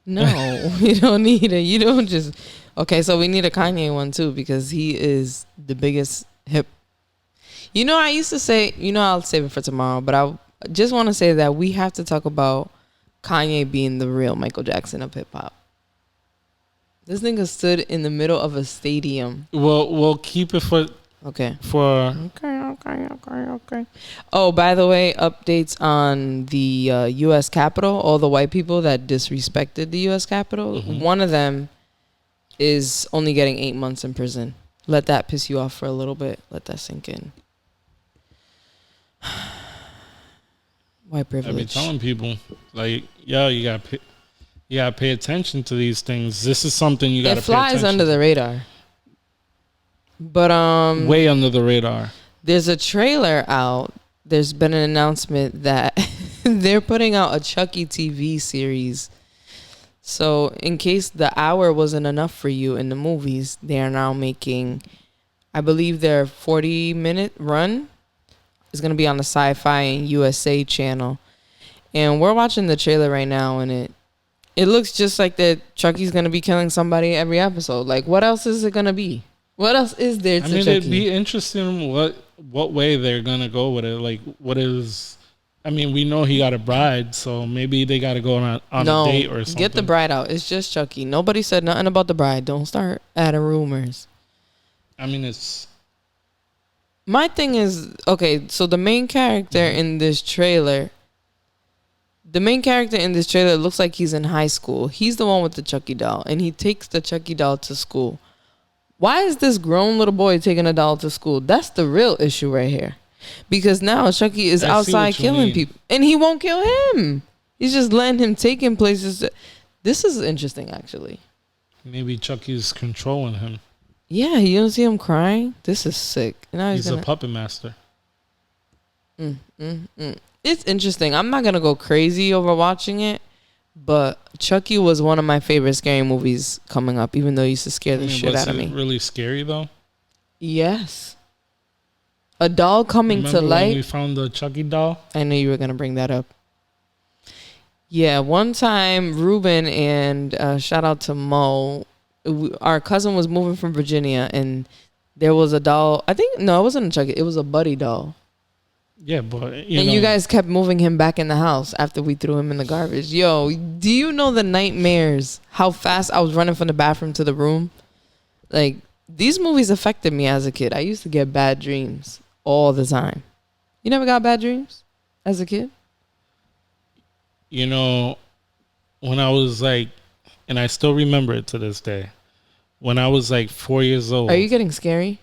No, you don't need it. You don't just... Okay, so we need a Kanye one too, because he is the biggest hip... I used to say... I'll save it for tomorrow, but I just want to say that we have to talk about Kanye being the real Michael Jackson of hip-hop. This nigga stood in the middle of a stadium. We'll keep it for... Okay. Okay. Oh, by the way, updates on the U.S. Capitol. All the white people that disrespected the U.S. Capitol. Mm-hmm. One of them is only getting 8 months in prison. Let that piss you off for a little bit. Let that sink in. White privilege. I be telling people, like, yo, you gotta pay attention to these things. This is something you gotta. It flies under the radar. But way under the radar. There's a trailer out. There's been an announcement that they're putting out a Chucky TV series. So in case the hour wasn't enough for you in the movies, they are now making, I believe their 40-minute run is going to be on the Sci-Fi and USA channel. And we're watching the trailer right now, and it looks just like that Chucky's going to be killing somebody every episode. Like, what else is it going to be? What else is there to Chucky? It'd be interesting what way they're going to go with it. Like, we know he got a bride, so maybe they got to go on a date or something. Get the bride out. It's just Chucky. Nobody said nothing about the bride. Don't start adding rumors. My thing is, okay, so the main character in this trailer looks like he's in high school. He's the one with the Chucky doll, and he takes the Chucky doll to school. Why is this grown little boy taking a doll to school? That's the real issue right here. Because now Chucky is outside killing people, and he won't kill him. He's just letting him take him places. This is interesting, actually. Maybe Chucky's controlling him. Yeah, you don't see him crying? This is sick. Now he's a puppet master. It's interesting. I'm not going to go crazy over watching it, but Chucky was one of my favorite scary movies coming up, even though it used to scare the shit out of me. Was it really scary, though? Yes. A doll coming to life. When we found the Chucky doll? I knew you were going to bring that up. Yeah, one time, Ruben and shout out to Mo, our cousin was moving from Virginia, and there was a doll. It wasn't a Chucky. It was a Buddy doll. Yeah, but you guys kept moving him back in the house after we threw him in the garbage. Yo, do you know the nightmares? How fast I was running from the bathroom to the room? Like, these movies affected me as a kid. I used to get bad dreams all the time. You never got bad dreams as a kid? When I was like, and I still remember it to this day, when I was like 4 years old. Are you getting scary?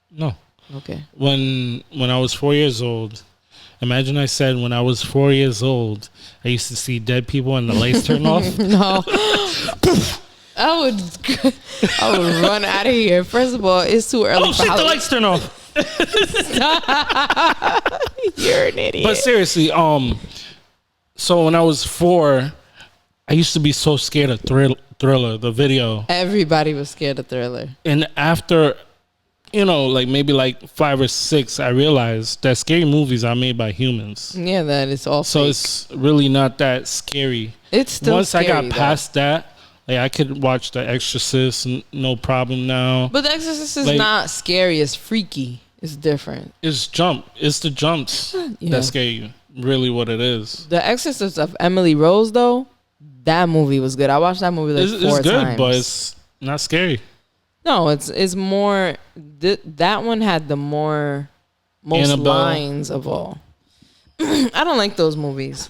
No. Okay. When I was 4 years old, imagine I said when I was 4 years old, I used to see dead people and the lights turn off. No. I would run out of here. First of all, it's too early. Oh shit! The lights turn off. You're an idiot. But seriously, so when I was 4, I used to be so scared of Thriller, the video. Everybody was scared of Thriller. And after, maybe 5 or 6, I realized that scary movies are made by humans. Yeah, that is all so fake. It's really not that scary. It's still Once scary, I got past that, I could watch The Exorcist no problem now. But The Exorcist is not scary. It's freaky. It's different. It's the jumps that scare you. really what it is. The Exorcist of Emily Rose, though, that movie was good. I watched that movie like four times. It's good, but it's not scary. No, it's more. That one had the most Annabelle. Lines of all. I don't like those movies.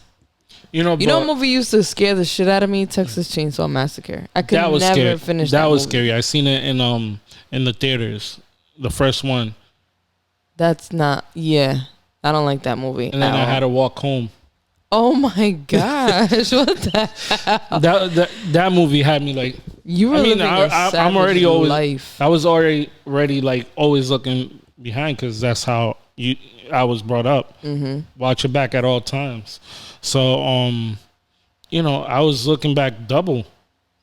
You know what movie used to scare the shit out of me? Texas Chainsaw Massacre. I could never finish that. That was scary. I seen it in the theaters. The first one. That's not. Yeah, I don't like that movie. And then I had to walk home. Oh my gosh! What the hell? That movie had me like. You were living I'm already always life. I was already like always looking behind because that's how I was brought up. Mm-hmm. Watch your back at all times. So I was looking back double.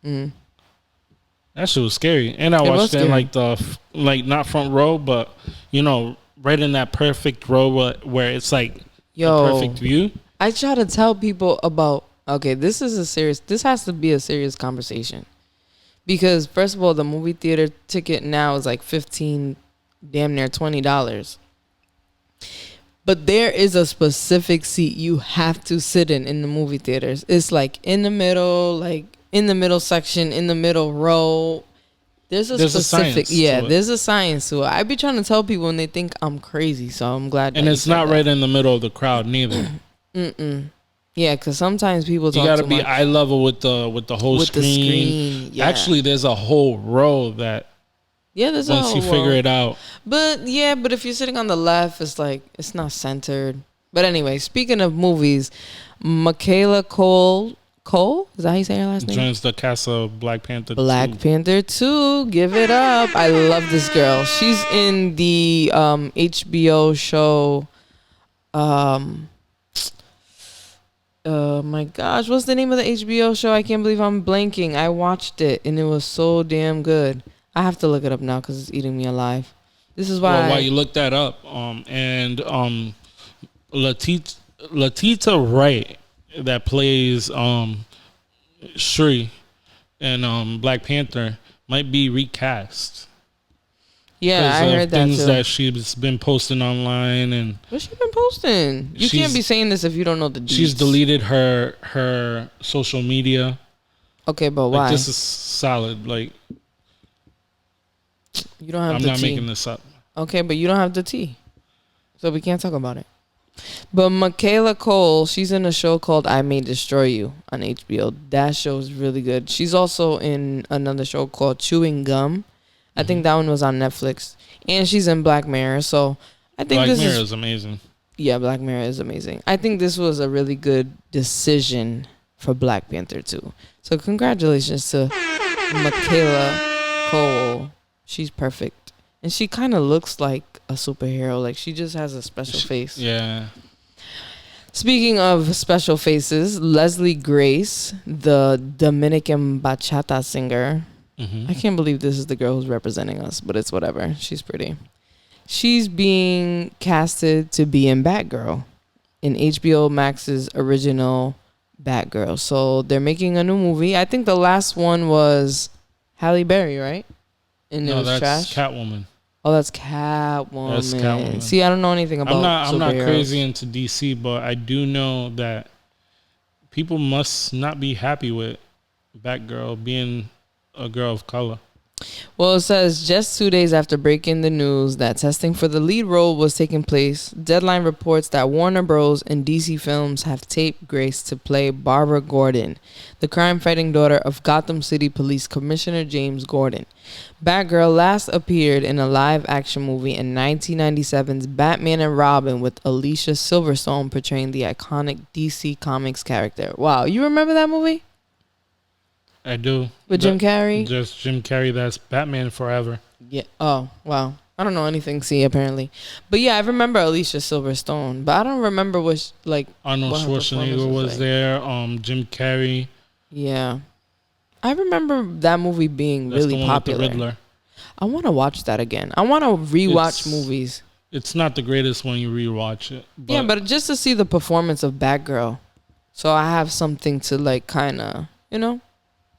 Mm. That shit was scary, and I watched it in like not front row, but right in that perfect row where it's like the perfect view. I try to tell people about. Okay, this has to be a serious conversation. Because first of all, the movie theater ticket now is like $15, damn near $20. But there is a specific seat you have to sit in the movie theaters. It's like in the middle section, in the middle row. There's a science to it. I be trying to tell people and they think I'm crazy, so I'm glad. And it's not right in the middle of the crowd neither. Yeah, because sometimes people talk. You got to be eye level with the whole screen. The screen, yeah. Actually, there's a whole row that. Yeah, there's once you figure it out. But if you're sitting on the left, it's like it's not centered. But anyway, speaking of movies, Michaela Cole, is that how you say her last name? Joins the cast of Black Panther 2. Black Panther 2, give it up. I love this girl. She's in the HBO show. Oh my gosh, what's the name of the HBO show? I can't believe I'm blanking. I watched it and it was so damn good. I have to look it up now because it's eating me alive. This is why. While you look that up, Latita Wright that plays Shuri in Black Panther might be recast. Yeah, I heard that too. Things that she's been posting online and. What's she been posting? You can't be saying this if you don't know the deets. She's deleted her social media. Okay, but why? This is solid. Like. You don't have I'm the not tea. making this up. Okay, but you don't have the tea. So we can't talk about it. But Michaela Cole, she's in a show called I May Destroy You on HBO. That show is really good. She's also in another show called Chewing Gum. I think that one was on Netflix. And she's in Black Mirror. So I think Black Mirror is amazing. Yeah, Black Mirror is amazing. I think this was a really good decision for Black Panther 2. So congratulations to Michaela Cole. She's perfect. And she kind of looks like a superhero. Like, she just has a special face. Yeah. Speaking of special faces, Leslie Grace, the Dominican bachata singer. I can't believe this is the girl who's representing us, but it's whatever. She's pretty. She's being casted to be in Batgirl, in HBO Max's original Batgirl. So they're making a new movie. I think the last one was Halle Berry, right? And no, it was that's trash. Catwoman. Oh, that's Catwoman. That's Catwoman. See, I don't know anything about I'm not crazy into DC, but I do know that people must not be happy with Batgirl being a girl of color. Well, it says just 2 days after breaking the news that testing for the lead role was taking place, Deadline reports that Warner Bros. And DC Films have taped Grace to play Barbara Gordon, the crime-fighting daughter of Gotham City Police Commissioner James Gordon. Batgirl last appeared in a live-action movie in 1997's Batman and Robin with Alicia Silverstone portraying the iconic DC Comics character. Wow, you remember that movie? I do. With Jim Carrey? Just Jim Carrey, that's Batman Forever. Yeah. Oh, wow. I don't know anything, apparently. But yeah, I remember Alicia Silverstone. But I don't remember what, like... Arnold Schwarzenegger was there. Jim Carrey. Yeah. I remember that movie being really popular. With the Riddler. I want to watch that again. I want to rewatch movies. It's not the greatest when you rewatch it. But but just to see the performance of Batgirl. So I have something to, like, kind of,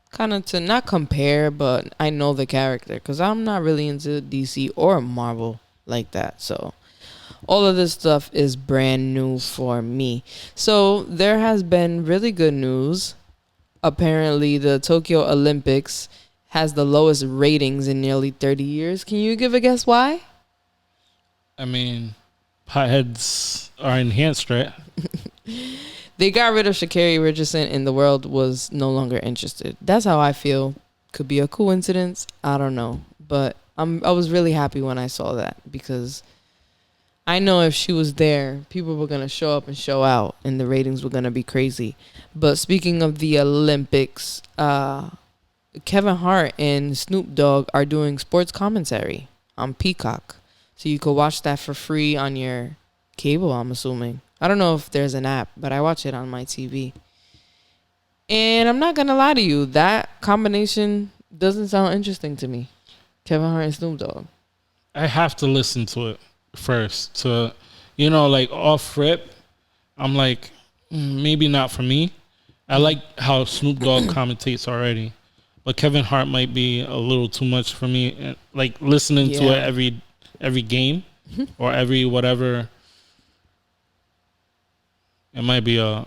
kind of to not compare, but I know the character because I'm not really into DC or Marvel like that. So all of this stuff is brand new for me. So there has been really good news. Apparently, the Tokyo Olympics has the lowest ratings in nearly 30 years. Can you give a guess why? I mean, potheads are enhanced, right? They got rid of Sha'Carri Richardson and the world was no longer interested. That's how I feel. Could be a coincidence. I don't know. But I was really happy when I saw that because I know if she was there, people were going to show up and show out and the ratings were going to be crazy. But speaking of the Olympics, Kevin Hart and Snoop Dogg are doing sports commentary on Peacock. So you could watch that for free on your cable, I'm assuming. I don't know if there's an app, but I watch it on my TV. And I'm not going to lie to you, that combination doesn't sound interesting to me. Kevin Hart and Snoop Dogg. I have to listen to it first to, like off rip. I'm like, maybe not for me. I like how Snoop Dogg commentates already, but Kevin Hart might be a little too much for me. And like listening to it every game or every whatever, it might be a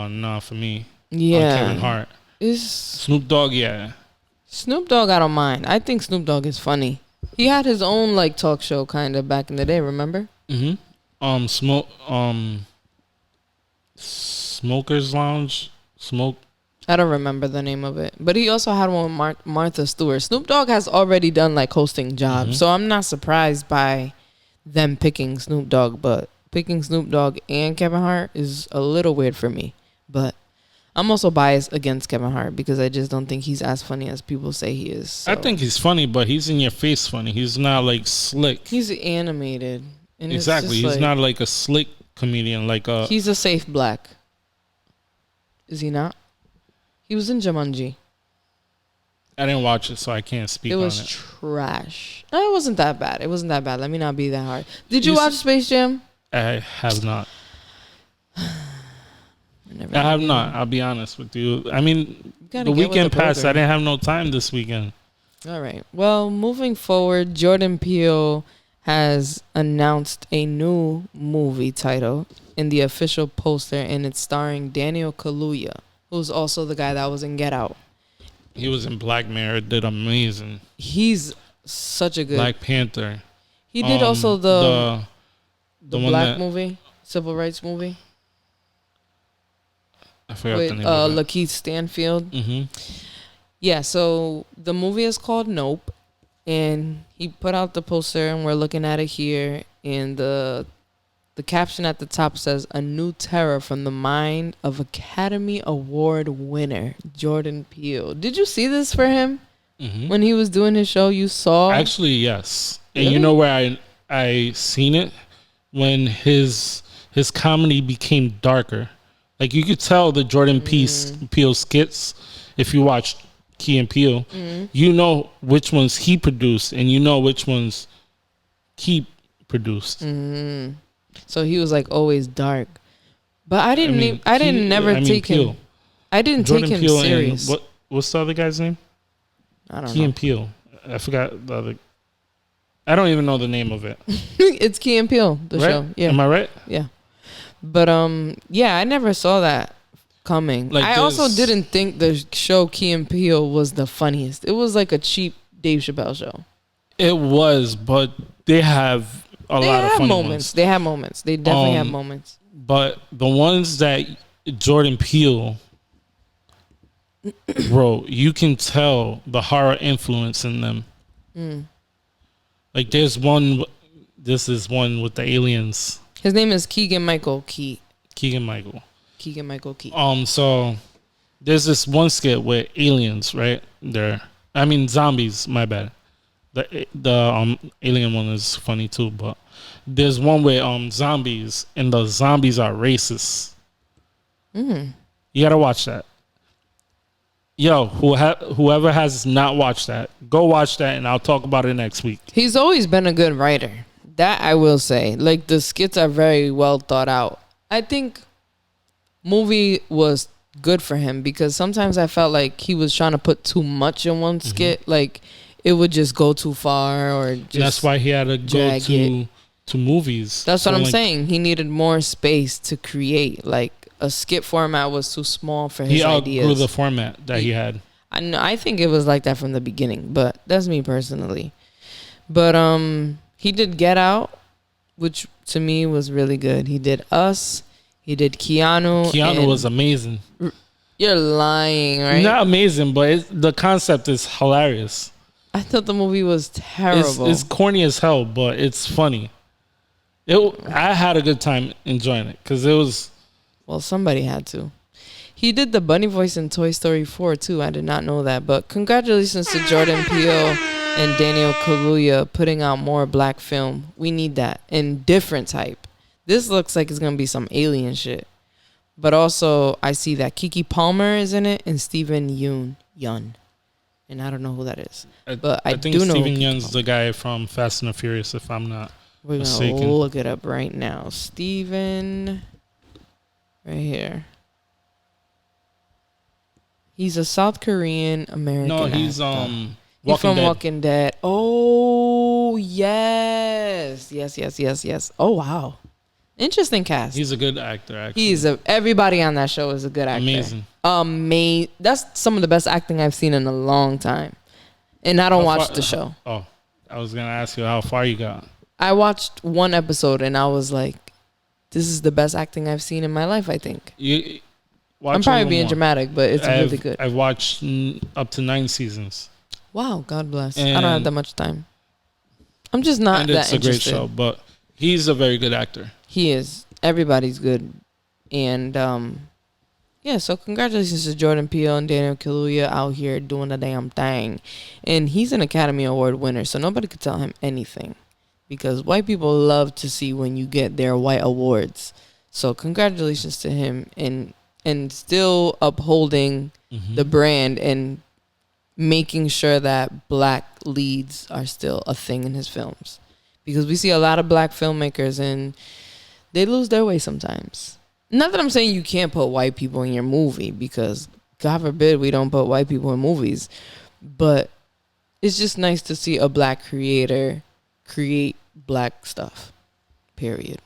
nah for me. Yeah, Kevin Hart. Snoop Dogg, yeah. Snoop Dogg, I don't mind. I think Snoop Dogg is funny. He had his own like talk show kind of back in the day. Remember? Smokers Lounge. I don't remember the name of it, but he also had one with Martha Stewart. Snoop Dogg has already done like hosting jobs, so I'm not surprised by them picking Snoop Dogg. But picking Snoop Dogg and Kevin Hart is a little weird for me. But I'm also biased against Kevin Hart because I just don't think he's as funny as people say he is. So. I think he's funny, but he's in your face funny. He's not like slick. He's animated. And exactly. He's not like a slick comedian. He's a safe black. Is he not? He was in Jumanji. I didn't watch it, so I can't speak on it. It was trash. No, it wasn't that bad. Let me not be that hard. Did you watch Space Jam? I have not. I have not. I'll be honest with you. I mean, the weekend passed. I didn't have no time this weekend. All right. Well, moving forward, Jordan Peele has announced a new movie title in the official poster, and it's starring Daniel Kaluuya, who's also the guy that was in Get Out. He was in Black Mirror. Did amazing. He's such a good Black Panther. He did also the Black movie, civil rights movie. I forgot the name of it. Lakeith Stanfield. Yeah, so the movie is called Nope, and he put out the poster, and we're looking at it here, and the caption at the top says, "A new terror from the mind of Academy Award winner Jordan Peele." Did you see this for him when he was doing his show? You saw? Actually, yes. And you know where I seen it? When his comedy became darker. Like, you could tell the Jordan Peele skits, if you watch Key and Peele, you know which ones he produced and you know which ones he produced. So he was like always dark. But I didn't take him. I didn't Jordan take him Peele serious. And what's the other guy's name? I don't know. Key and Peele. I forgot the other. I don't even know the name of it. It's Key and Peele, the show. Yeah. Am I right? Yeah. But yeah, I never saw that coming. Like I also didn't think the show Key and Peele was the funniest. It was like a cheap Dave Chappelle show. It was, but they have a lot of funny moments. They have moments. They definitely have moments. But the ones that Jordan Peele wrote, you can tell the horror influence in them. Like there's one. This is one with the aliens. His name is Keegan-Michael Key. Keegan-Michael Key. So there's this one skit with aliens, right? Zombies. My bad. The alien one is funny too, but there's one with zombies, and the zombies are racist. You gotta watch that. Yo, whoever has not watched that, go watch that, and I'll talk about it next week. He's always been a good writer. That I will say. Like, the skits are very well thought out. I think movie was good for him because sometimes I felt like he was trying to put too much in one skit. Like, it would just go too far or just that's why he had to go to to movies. That's what So, I'm like, saying. He needed more space to create. Like a skit format was too small for his he outgrew ideas. the format that he had. I think it was like that from the beginning, but that's me personally. But he did Get Out, which to me was really good. He did Us. He did Keanu. Keanu was amazing. You're lying, right? Not amazing, but the concept is hilarious. I thought the movie was terrible. It's corny as hell, but it's funny. I had a good time enjoying it because it was. Well, somebody had to. He did the bunny voice in Toy Story 4 too. I did not know that. But congratulations to Jordan Peele and Daniel Kaluuya putting out more black film. We need that. And different type. This looks like it's going to be some alien shit. But also, I see that Keke Palmer is in it and Steven Yeun. And I don't know who that is. But I think do know Steven Yeun's the guy from Fast and the Furious, if I'm not We're mistaken. going to look it up right now. Steven, right here. He's a South Korean American. No, he's actor. Walking from Dead. Walking Dead. Oh yes. Oh wow, interesting cast. He's a good actor. Actually, Everybody on that show is a good actor. Amazing. That's some of the best acting I've seen in a long time, and I don't watch the show. Oh, I was gonna ask you how far you got. I watched one episode and I was like, "This is the best acting I've seen in my life." I think. I'm probably being dramatic, but it's really good. I've watched up to 9 seasons. Wow, God bless. I don't have that much time. I'm just not that interested. And it's a great show, but he's a very good actor. He is. Everybody's good. And, yeah, so congratulations to Jordan Peele and Daniel Kaluuya out here doing the damn thing. And he's an Academy Award winner, so nobody could tell him anything. Because white people love to see when you get their white awards. So congratulations to him and still upholding the brand and making sure that black leads are still a thing in his films. Because we see a lot of black filmmakers and they lose their way sometimes. Not that I'm saying you can't put white people in your movie, because God forbid we don't put white people in movies. But it's just nice to see a black creator create black stuff, period.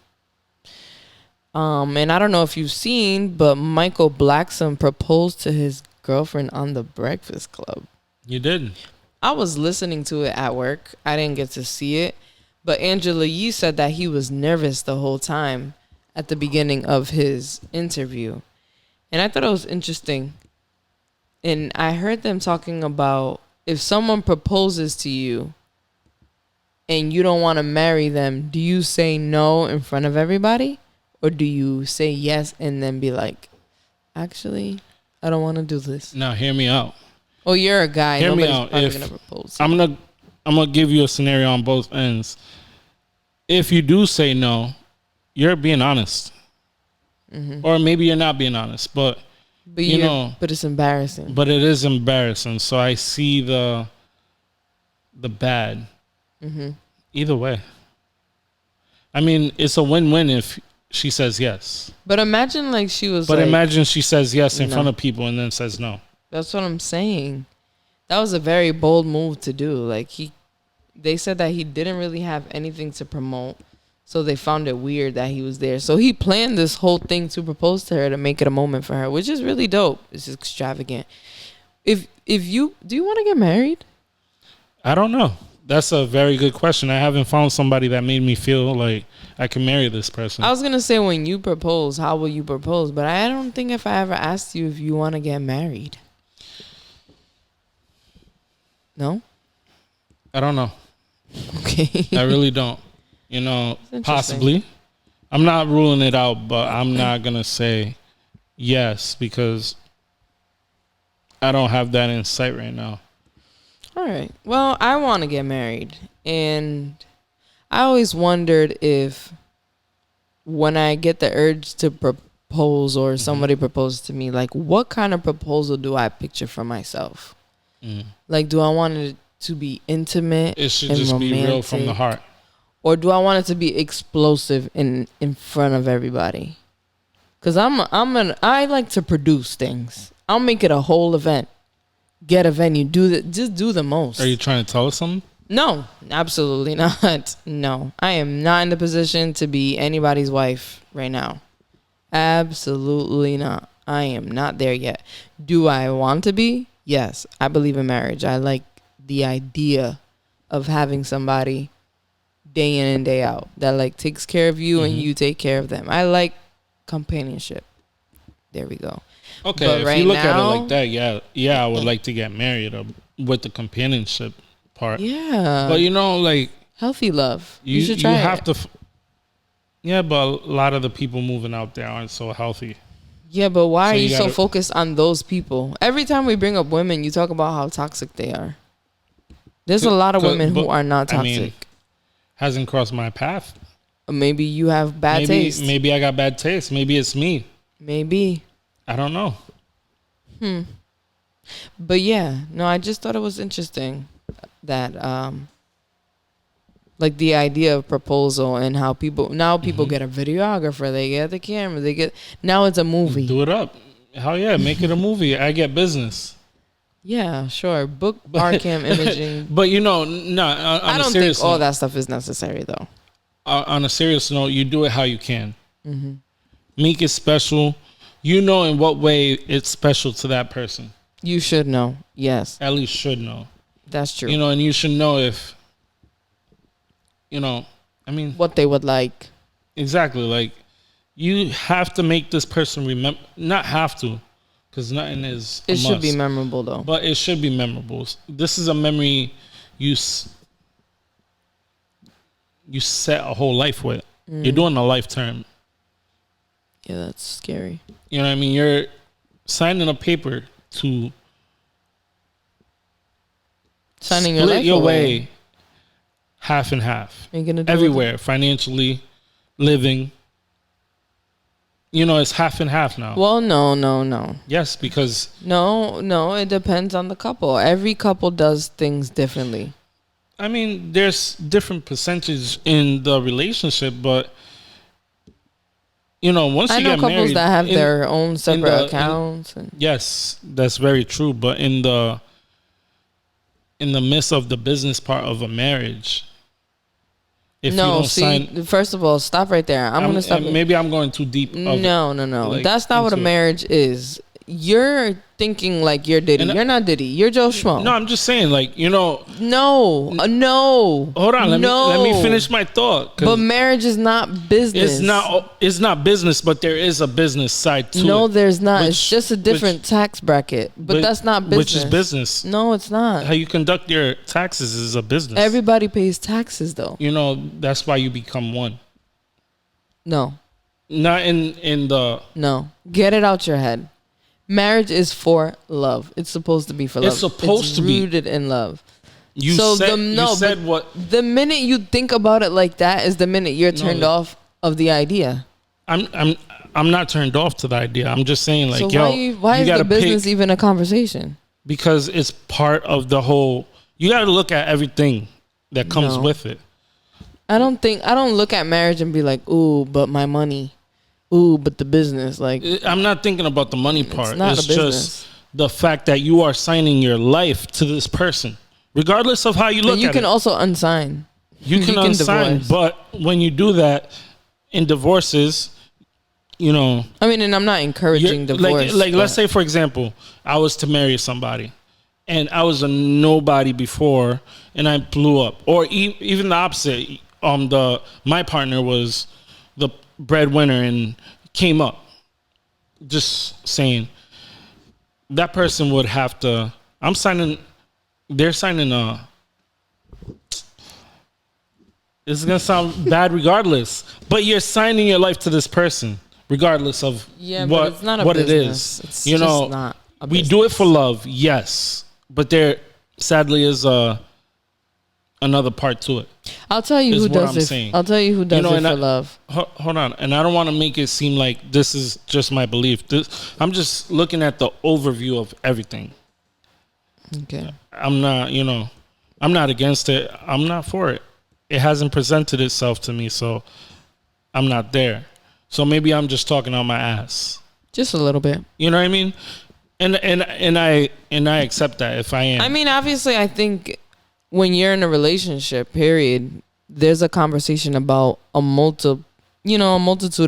And I don't know if you've seen, but Michael Blackson proposed to his girlfriend on The Breakfast Club. You did. I was listening to it at work. I didn't get to see it. But Angela Yee said that he was nervous the whole time at the beginning of his interview. And I thought it was interesting. And I heard them talking about if someone proposes to you and you don't want to marry them, do you say no in front of everybody? Or do you say yes and then be like, actually, I don't want to do this? Now, hear me out. Oh, you're a guy. Hear me Nobody's out. probably gonna propose. I'm gonna give you a scenario on both ends. If you do say no, you're being honest, or maybe you're not being honest. But you know, but it's embarrassing. But it is embarrassing. So I see the bad. Either way. I mean, it's a win-win if she says yes. But imagine like she was. But imagine she says yes in front of people and then says no. That's what I'm saying. That was a very bold move to do. Like they said that he didn't really have anything to promote, so they found it weird that he was there. So he planned this whole thing to propose to her to make it a moment for her, which is really dope. It's extravagant. If you do you want to get married? I don't know. That's a very good question. I haven't found somebody that made me feel like I can marry this person. I was gonna say when you propose, how will you propose? But I don't think if I ever asked you if you want to get married. No? I don't know. Okay. I really don't. You know, possibly. I'm not ruling it out, but I'm not going to say yes because I don't have that in sight right now. All right. Well, I want to get married. And I always wondered if when I get the urge to propose or somebody proposes to me, like what kind of proposal do I picture for myself? Like, do I want it to be intimate? It should and just romantic, be real from the heart. Or do I want it to be explosive in front of everybody? Because I like to produce things. I'll make it a whole event. Get a venue. Just do the most. Are you trying to tell us something? No, absolutely not. No, I am not in the position to be anybody's wife right now. Absolutely not. I am not there yet. Do I want to be? Yes. I believe in marriage. I like the idea of having somebody day in and day out that like takes care of you and you take care of them. I like companionship. There we go. Okay, but if right you look now, at it like that, yeah, I would like to get married with the companionship part. Yeah. But you know, like healthy love. You should try. You have to. Yeah, but a lot of the people moving out there aren't so healthy. Yeah, but why are you so focused on those people? Every time we bring up women, you talk about how toxic they are. There's a lot of women who are not toxic. I mean, hasn't crossed my path. Maybe you have bad taste. Maybe I got bad taste. Maybe it's me. Maybe. I don't know. But yeah, no, I just thought it was interesting that like the idea of proposal and how people get a videographer, they get the camera, now it's a movie. Do it up. Hell yeah, make it a movie. I get business. Yeah, sure. Book bar cam imaging. But you know, no, I don't think all that stuff is necessary though. On a serious note, you do it how you can. Make it special. You know in what way it's special to that person. You should know. Yes. At least should know. That's true. You know, and you should know if, you know, I mean, what they would like. Exactly. Like, you have to make this person remember. Not have to, because nothing is. It should be memorable, though. But it should be memorable. This is a memory you set a whole life with. You're doing a life term. Yeah, that's scary. You know what I mean? You're signing a paper to split your way half and half. Everywhere, financially, living. You know, it's half and half now. Well, no. Yes, because... No, it depends on the couple. Every couple does things differently. I mean, there's different percentages in the relationship, but... You know, once you get married... I know couples that have their own separate accounts. Yes, that's very true. But in the midst of the business part of a marriage... First of all, stop right there. I'm going to stop. Maybe I'm going too deep. No. Like, that's not what a marriage is. You're thinking like you're Diddy. You're not Diddy. You're Joe Schmo. No, I'm just saying, like, you know. No. Hold on. Let me finish my thought. But marriage is not business. It's not business, but there is a business side to it. No, there's not. It's just a different tax bracket. But that's not business. Which is business. No, it's not. How you conduct your taxes is a business. Everybody pays taxes, though. You know, that's why you become one. No. Not in the... No. Get it out your head. Marriage is for love. It's supposed to be for love. It's supposed to be rooted in love. You said what? The minute you think about it like that is the minute you're turned off of the idea. I'm not turned off to the idea. I'm just saying, like, so why is the business even a conversation? Because it's part of the whole. You got to look at everything that comes with it. I don't look at marriage and be like, ooh, but my money. Ooh, but the business, like... I'm not thinking about the money part. It's just the fact that you are signing your life to this person. Regardless of how you look at it. You can also unsign. You can unsign, but when you do that in divorces, you know... I mean, and I'm not encouraging divorce. Like let's say, for example, I was to marry somebody, and I was a nobody before, and I blew up. Or even the opposite. My partner was the breadwinner and came up. Just saying, that person would have to. They're signing a. This is gonna sound bad, regardless. But you're signing your life to this person, regardless of but it's not a business. It is. It's you know, not a we business. do it for love, yes, but there sadly is another part to it. I'll tell you who does it. I'll tell you who does it for love. Hold on, and I don't want to make it seem like this is just my belief. I'm just looking at the overview of everything. Okay. I'm not against it. I'm not for it. It hasn't presented itself to me, so I'm not there. So maybe I'm just talking on my ass. Just a little bit. You know what I mean? And I accept that if I am. I mean, obviously, I think when you're in a relationship, period, there's a conversation about a multitude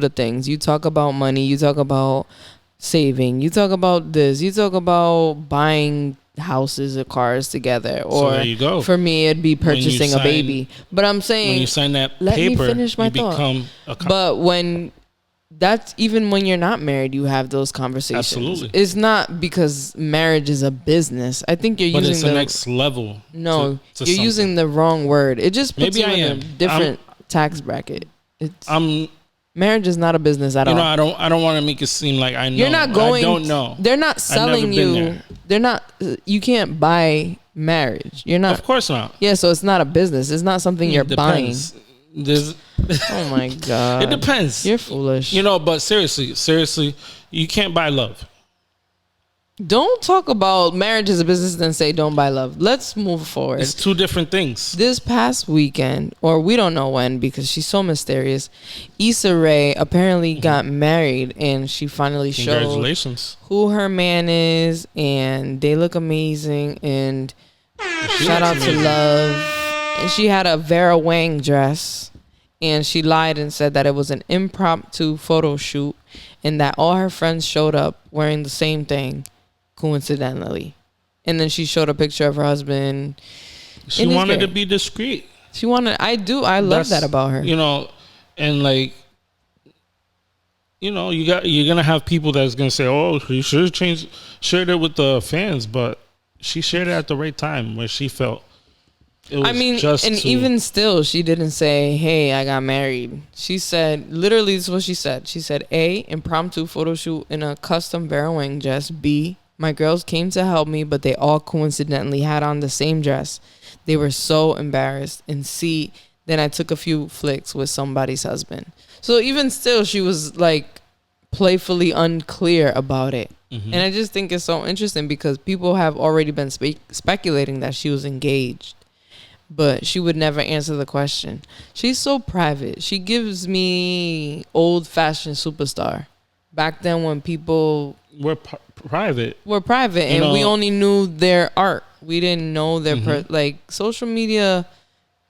of things. You talk about money, you talk about saving, you talk about this, you talk about buying houses or cars together, or so there you go. For me it'd be purchasing a baby. But I'm saying, when you sign that let paper, me finish my you thought. become but when that's even when you're not married, you have those conversations. Absolutely. It's not because marriage is a business. I think you're using it's the next level. No, to you're using the wrong word. It just puts Maybe you I in am. a different tax bracket. I'm marriage is not a business at all. I don't want to make it seem like I know. You're not going. I don't know. They're not selling you. There. They're not. You can't buy marriage. You're not. Of course not. Yeah, so it's not a business. It's not something you're buying. Oh my god. It depends. You're foolish. But seriously, you can't buy love. Don't talk about marriage as a business then say don't buy love. Let's move forward. It's two different things. This past weekend, or we don't know when because she's so mysterious, Issa Rae apparently got married and she finally showed who her man is, and they look amazing, and shout out to Love. And she had a Vera Wang dress, and she lied and said that it was an impromptu photo shoot and that all her friends showed up wearing the same thing. Coincidentally, and then she showed a picture of her husband. She wanted to be discreet. I love that about her. And like, you're gonna have people that's gonna say, "Oh, you should have shared it with the fans," but she shared it at the right time where she felt. Even still, she didn't say, "Hey, I got married." She said, literally, this is what she said. She said, "A, impromptu photo shoot in a custom Vera Wang dress. B, my girls came to help me, but they all coincidentally had on the same dress. They were so embarrassed. And C, then I took a few flicks with somebody's husband." So even still, she was like playfully unclear about it. Mm-hmm. And I just think it's so interesting because people have already been speculating that she was engaged. But she would never answer the question. She's so private. She gives me old-fashioned superstar. Back then when people were private. And we only knew their art. We didn't know their social media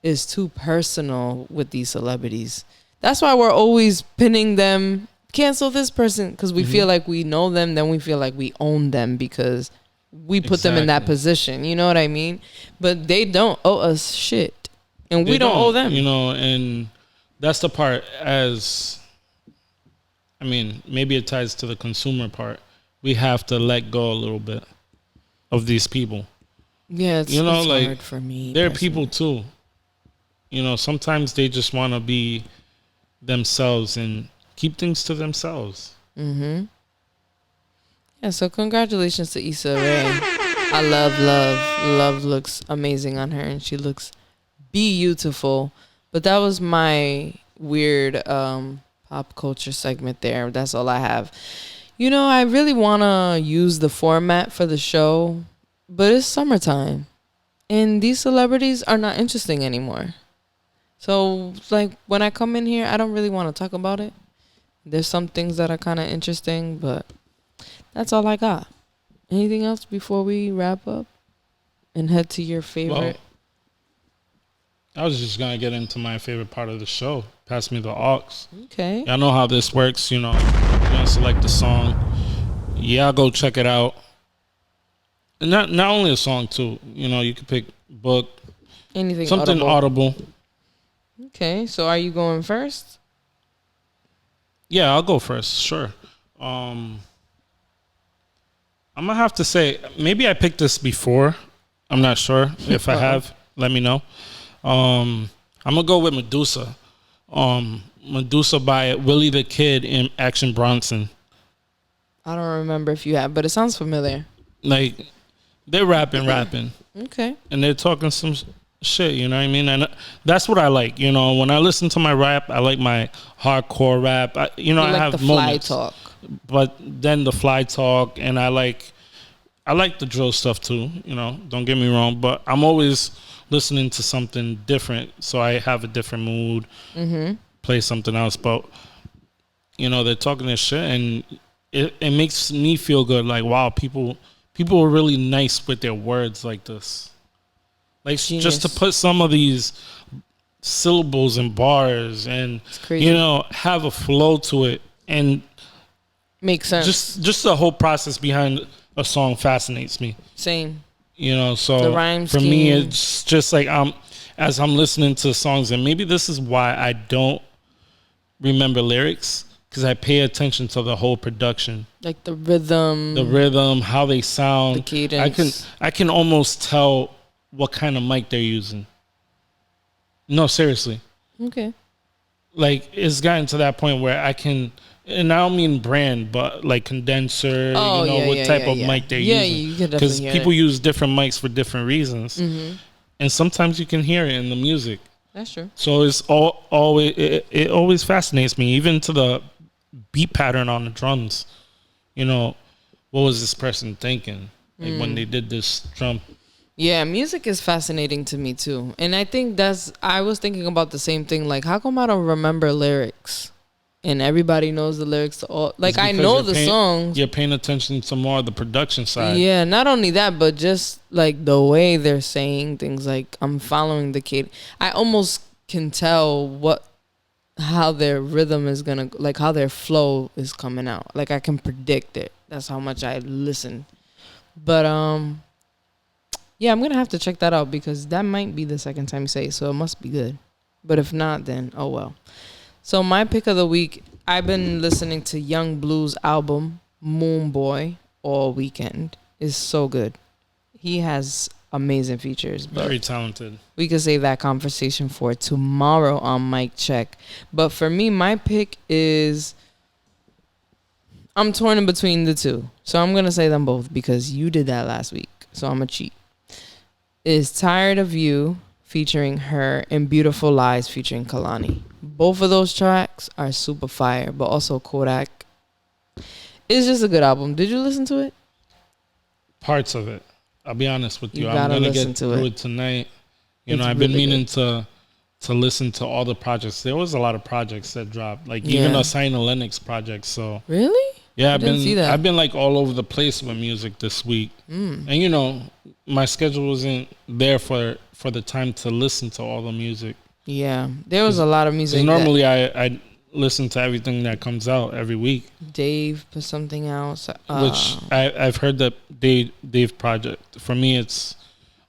is too personal with these celebrities. That's why we're always pinning them, cancel this person, because we feel like we know them, then we feel like we own them because we put them in that position. You know what I mean? But they don't owe us shit. And we don't owe them. And that's the part maybe it ties to the consumer part. We have to let go a little bit of these people. Yeah, it's hard for me. They're people too. Sometimes they just want to be themselves and keep things to themselves. Mm-hmm. Yeah, so congratulations to Issa Rae. I love Love. Love looks amazing on her, and she looks beautiful. But that was my weird pop culture segment there. That's all I have. I really want to use the format for the show, but it's summertime, and these celebrities are not interesting anymore. So, when I come in here, I don't really want to talk about it. There's some things that are kind of interesting, but that's all I got. Anything else before we wrap up and head to your favorite? Well, I was just going to get into my favorite part of the show. Pass Me The Aux. Okay. Y'all know how this works, You're going to select the song. Yeah, go check it out. And not only a song, too. You could pick book. Anything something audible. Okay, so are you going first? Yeah, I'll go first. Sure. I'm gonna have to say maybe I picked this before. I'm not sure. If I have, let me know. I'm gonna go with Medusa. Medusa by Willie the Kid and Action Bronson. I don't remember if you have, but it sounds familiar. Like they're rapping. Okay. And they're talking some shit, you know what I mean? And that's what I like. When I listen to my rap, I like my hardcore rap. I have the moments. fly talk. But then the fly talk, and I like the drill stuff too. Don't get me wrong, but I'm always listening to something different, so I have a different mood. Mm-hmm. Play something else, but they're talking this shit, and it makes me feel good. Like, wow, people are really nice with their words like this. Like Genius. just to put some of these syllables and bars and have a flow to it and makes sense. Just the whole process behind a song fascinates me. Same. So the rhyme for scheme. me, it's just like as I'm listening to songs, and maybe this is why I don't remember lyrics, because I pay attention to the whole production, like the rhythm, how they sound, the cadence. I can almost tell what kind of mic they're using. No, seriously. Okay. Like it's gotten to that point where I can. And I don't mean brand, but like condenser, what type of mic they're using. Because people use different mics for different reasons. Mm-hmm. And sometimes you can hear it in the music. That's true. So it's always it always fascinates me, even to the beat pattern on the drums. What was this person thinking? Like when they did this drum. Yeah, music is fascinating to me too. And I think I was thinking about the same thing. Like, how come I don't remember lyrics? And everybody knows the lyrics to all. Like, I know the songs. You're paying attention to more of the production side. Yeah, not only that, but just like the way they're saying things. Like, I'm following the kid. I almost can tell how their rhythm is gonna, like how their flow is coming out. Like, I can predict it. That's how much I listen. But yeah, I'm gonna have to check that out because that might be the second time you say it, so it must be good. But if not, then oh well. So my pick of the week, I've been listening to Young Blue's album, Moon Boy, all weekend. It's so good. He has amazing features. Very talented. We could save that conversation for tomorrow on Mic Check. But for me, my pick is... I'm torn in between the two. So I'm going to say them both because you did that last week. So I'm going to cheat. Is Tired of You featuring Her and Beautifull Lies featuring Kehlani. Both of those tracks are super fire, but also Kodak. It's just a good album. Did you listen to it? Parts of it. I'll be honest with you. I'm going to get through it tonight. I've been meaning to listen to all the projects. There was a lot of projects that dropped, like even a Sign of Lennox project. So really? Yeah, I've been like all over the place with music this week. And my schedule wasn't there for the time to listen to all the music. Yeah, there was a lot of music. Normally I listen to everything that comes out every week. Dave put something else. Which I've heard that Dave project. For me, it's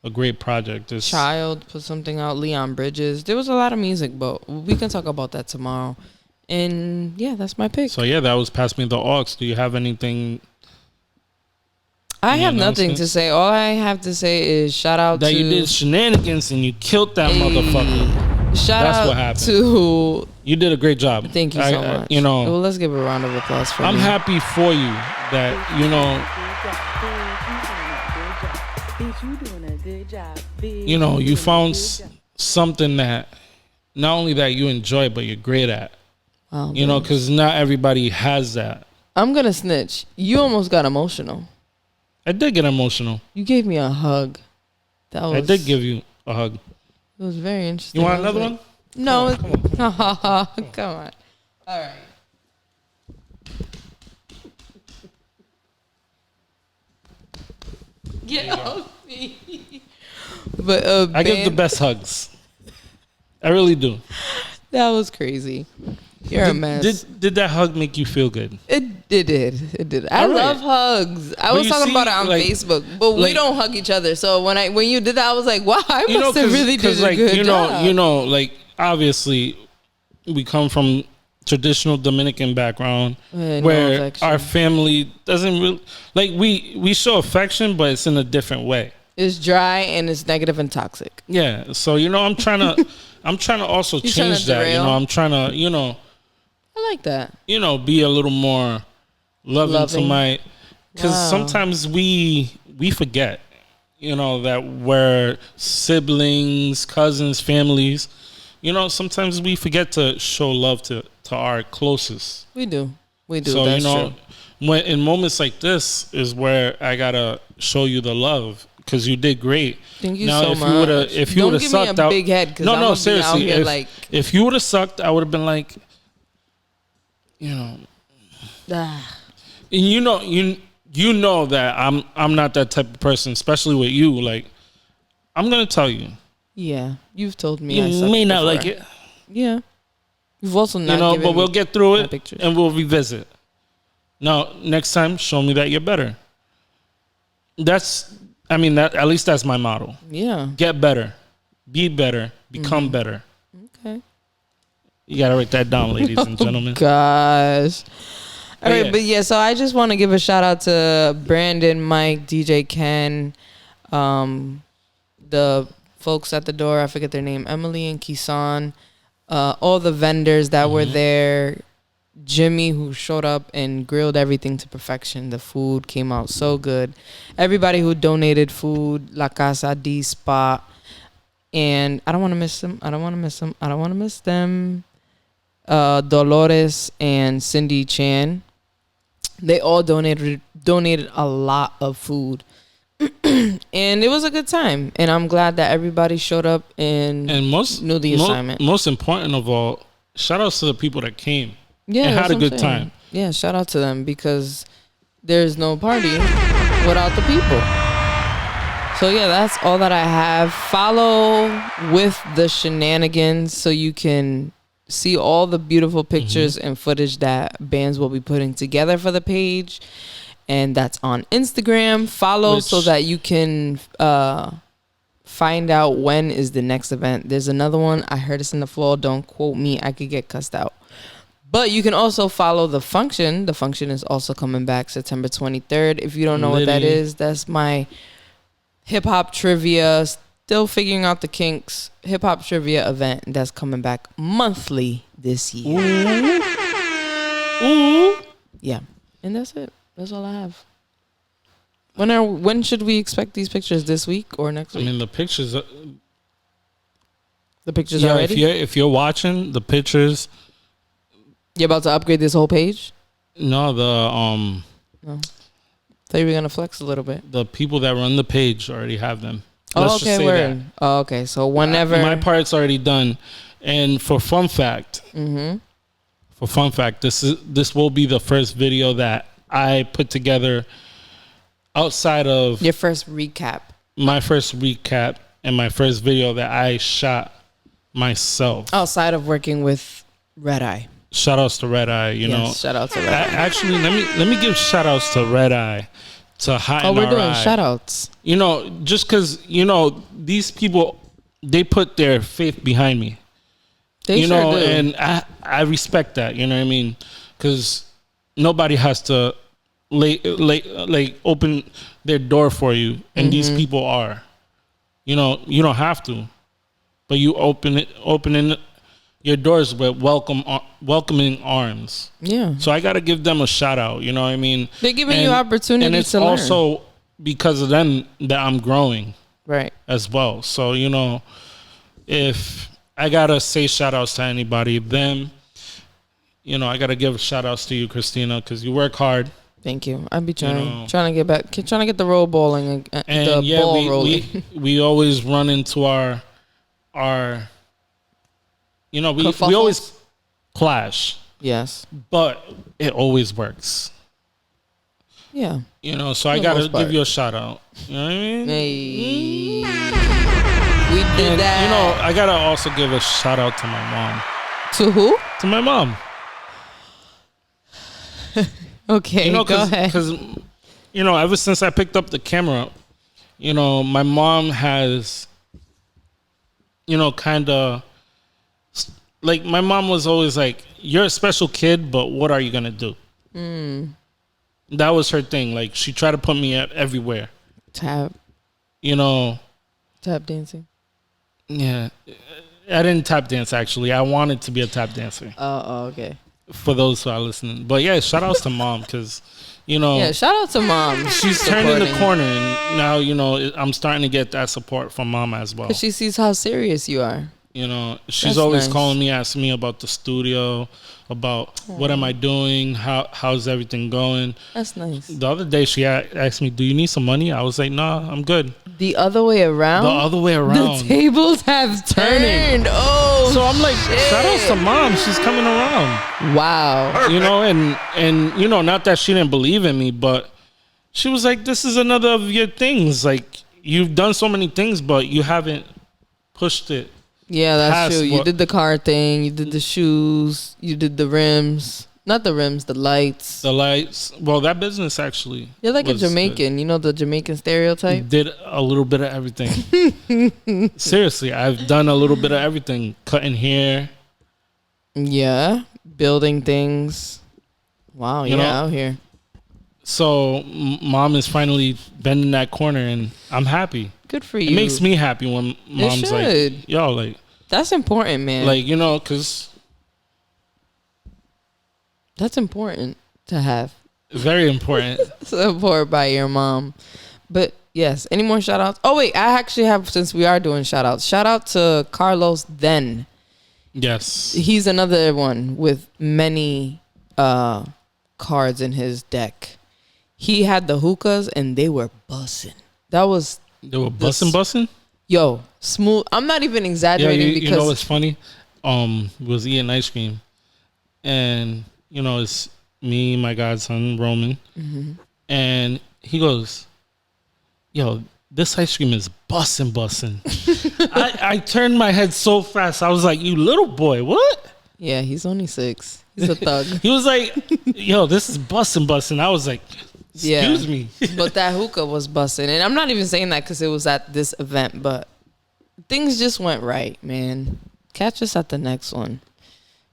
a great project. Child put something out. Leon Bridges. There was a lot of music, but we can talk about that tomorrow. And yeah, that's my pick. So yeah, that was Pass Me the Aux. Do you have anything? I have nothing to say. All I have to say is shout out that you did Shenanigans and you killed that motherfucker. That's what happened. To you did a great job. Thank you so much. Well, let's give a round of applause for I'm happy for you that you found something that not only that you enjoy but you're great at. Wow, because not everybody has that. I'm gonna snitch. You almost got emotional. I did get emotional. You gave me a hug. I did give you a hug. It was very interesting. You want another one? No. Come on. Come on. All right. Get off me. But I give the best hugs. I really do. That was crazy. You're a mess. Did that hug make you feel good? It did. I love hugs. I was talking about it on Facebook, but we don't hug each other. So when you did that, I was like, wow, I must have really did a good job. Like obviously, we come from traditional Dominican background where our family doesn't really like we show affection, but it's in a different way. It's dry and it's negative and toxic. Yeah. So I'm trying to also change that. I'm trying to I like that. Be a little more loving. To my, because sometimes we forget, that we're siblings, cousins, families. Sometimes we forget to show love to our closest. We do. So that's true. When in moments like this is where I gotta show you the love. Because you did great. Thank you so much. If you would have sucked, me a big head. No, seriously. If you would have sucked, I would have been like, and you know that I'm not that type of person, especially with you. Like, I'm gonna tell you. Yeah, you've told me. You may not like it. Yeah, you've also not. But we'll get through it pictures. and we'll revisit. Now, next time, show me that you're better. That at least that's my motto. Yeah. Get better, be better, become better. Okay. You gotta write that down, ladies and gentlemen. Gosh. All right, yeah. but yeah, so I just want to give a shout out to Brandon, Mike, DJ Ken, the folks at the door. I forget their name, Emily and Kisan, all the vendors that were there. Jimmy, who showed up and grilled everything to perfection. The food came out so good. Everybody who donated food, La Casa D Spot, and I don't want to miss them. I don't want to miss them. Dolores and Cindy Chan. They all donated a lot of food. And it was a good time. And I'm glad that everybody showed up and knew the assignment. Most important of all, shout outs to the people that came. Yeah, and had a good time. Yeah, shout out to them because there's no party without the people. So yeah, that's all that I have. Follow with the Shenanigans so you can see all the beautiful pictures and footage that Banz will be putting together for the page. And that's on Instagram. Follow so that you can find out when is the next event. There's another one. I heard it's in the fall. Don't quote me. I could get cussed out. But you can also follow The Function. The Function is also coming back September 23rd. If you don't know what that is, that's my hip-hop trivia, still figuring out the kinks, hip-hop trivia event that's coming back monthly this year. Ooh. Yeah. And that's it. That's all I have. When should we expect these pictures? This week or next week? I mean, the pictures... The pictures already? If you're watching, the pictures... You're about to upgrade this whole page? No, No. Thought you were gonna flex a little bit. the people that run the page already have them. Oh, okay, word. Oh, okay. So whenever My part's already done. And for fun fact, this will be the first video that I put together outside of your first recap. My first recap and my first video that I shot myself. Outside of working with Red Eye. Shout outs to Red Eye, you know. Shout out to Red Eye. Actually, let me give shout outs to Red Eye, to Hot we're doing shout outs. You know, just because, you know, these people, they put their faith behind me. They sure do. And I respect that, you know what I mean? Because nobody has to open their door for you, and these people are. You know, you don't have to, but you opening your doors with welcoming arms. Yeah. So I got to give them a shout out. You know what I mean? They're giving you opportunities and it's to learn. also because of them that I'm growing, right? As well. So you know, if I gotta say shout outs to anybody, them, you know, I gotta give shout outs to you, Christina, because you work hard. Thank you. I'd be trying to get back, trying to get the roll balling and the yeah, ball rolling. we always run into our. You know, we always clash. Yes. But it always works. Yeah. You know, so I got to give you a shout out. You know what I mean? Hey. We did that. You know, I got to also give a shout out to my mom. To who? To my mom. Okay, you know, go ahead. Because, you know, ever since I picked up the camera, you know, my mom has, you know, kind of... Like, my mom was always like, you're a special kid, but what are you going to do? That was her thing. Like, she tried to put me everywhere. Tap. You know. Tap dancing. Yeah. I didn't tap dance, actually. I wanted to be a tap dancer. Oh, okay. For those who are listening. But, yeah, shout outs to mom because, you know. Yeah, shout out to mom. She's turning the corner. And now, you know, I'm starting to get that support from mom as well. Because she sees how serious you are. You know, she's always calling me, asking me about the studio, about what am I doing, how's everything going. That's nice. The other day she asked me, do you need some money? I was like, nah, I'm good. The other way around? The other way around. The tables have turned. Oh, so I'm like, shout out to mom. She's coming around. Wow. You know, and you know, not that she didn't believe in me, but she was like, this is another of your things. Like, you've done so many things, but you haven't pushed it. Yeah, that's true. You did the car thing. You did the shoes. You did the rims. Not the rims, the lights. The lights. Well, that business actually. You're like a Jamaican. You know the Jamaican stereotype? Did a little bit of everything. Seriously, I've done a little bit of everything. Cutting hair. Yeah. Building things. Wow, you're out here. So, mom is finally bending that corner, and I'm happy. Good for you. It makes me happy when mom's like, yo, like. That's important, man. Like, you know, because. That's important to have. Very important. Support by your mom. But yes, any more shout outs? Oh, wait, I actually have, since we are doing shout outs, shout out to Carlos Then. Yes. He's another one with many cards in his deck. He had the hookahs and they were bussing. They were bussing? Yo, smooth. I'm not even exaggerating because. You know what's funny? Was eating ice cream. And, you know, it's me, my godson, Roman. Mm-hmm. And he goes, yo, this ice cream is bussin'. I turned my head so fast. I was like, you little boy, what? Yeah, he's only 6. He's a thug. He was like, yo, this is bussin'. I was like, excuse me. But that hookah was bussin'. And I'm not even saying that because it was at this event, but things just went right, man. Catch us at the next one.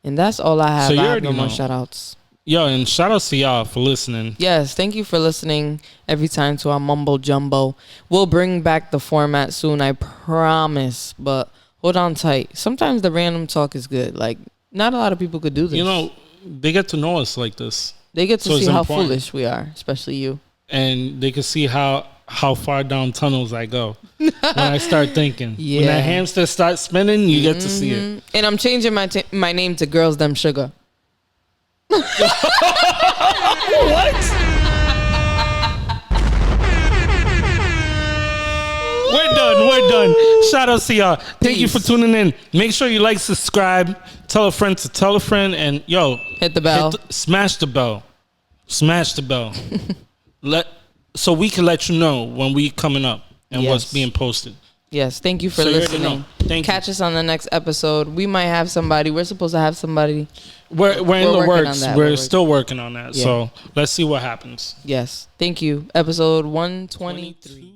And that's all I have. So I have no more shout outs. Yo, and shout outs to y'all for listening. Yes, thank you for listening every time to our mumbo jumbo. We'll bring back the format soon, I promise. But hold on tight. Sometimes the random talk is good. Like, not a lot of people could do this. You know, they get to know us like this. They get to see how foolish we are, especially you. And they can see how far down tunnels I go when I start thinking. Yeah. When that hamster starts spinning, you get to see it. And I'm changing my name to Girls Them Sugar. What? We're done. Shout out to y'all. Thank you for tuning in. Make sure you like, subscribe, tell a friend to tell a friend, and yo, hit the bell. Smash the bell. So we can let you know when we coming up and what's being posted. Yes, thank you for listening. Catch us on the next episode. We might have somebody. We're supposed to have somebody. We're in the works. We're still working on that. Yeah. So let's see what happens. Yes. Thank you. Episode 123.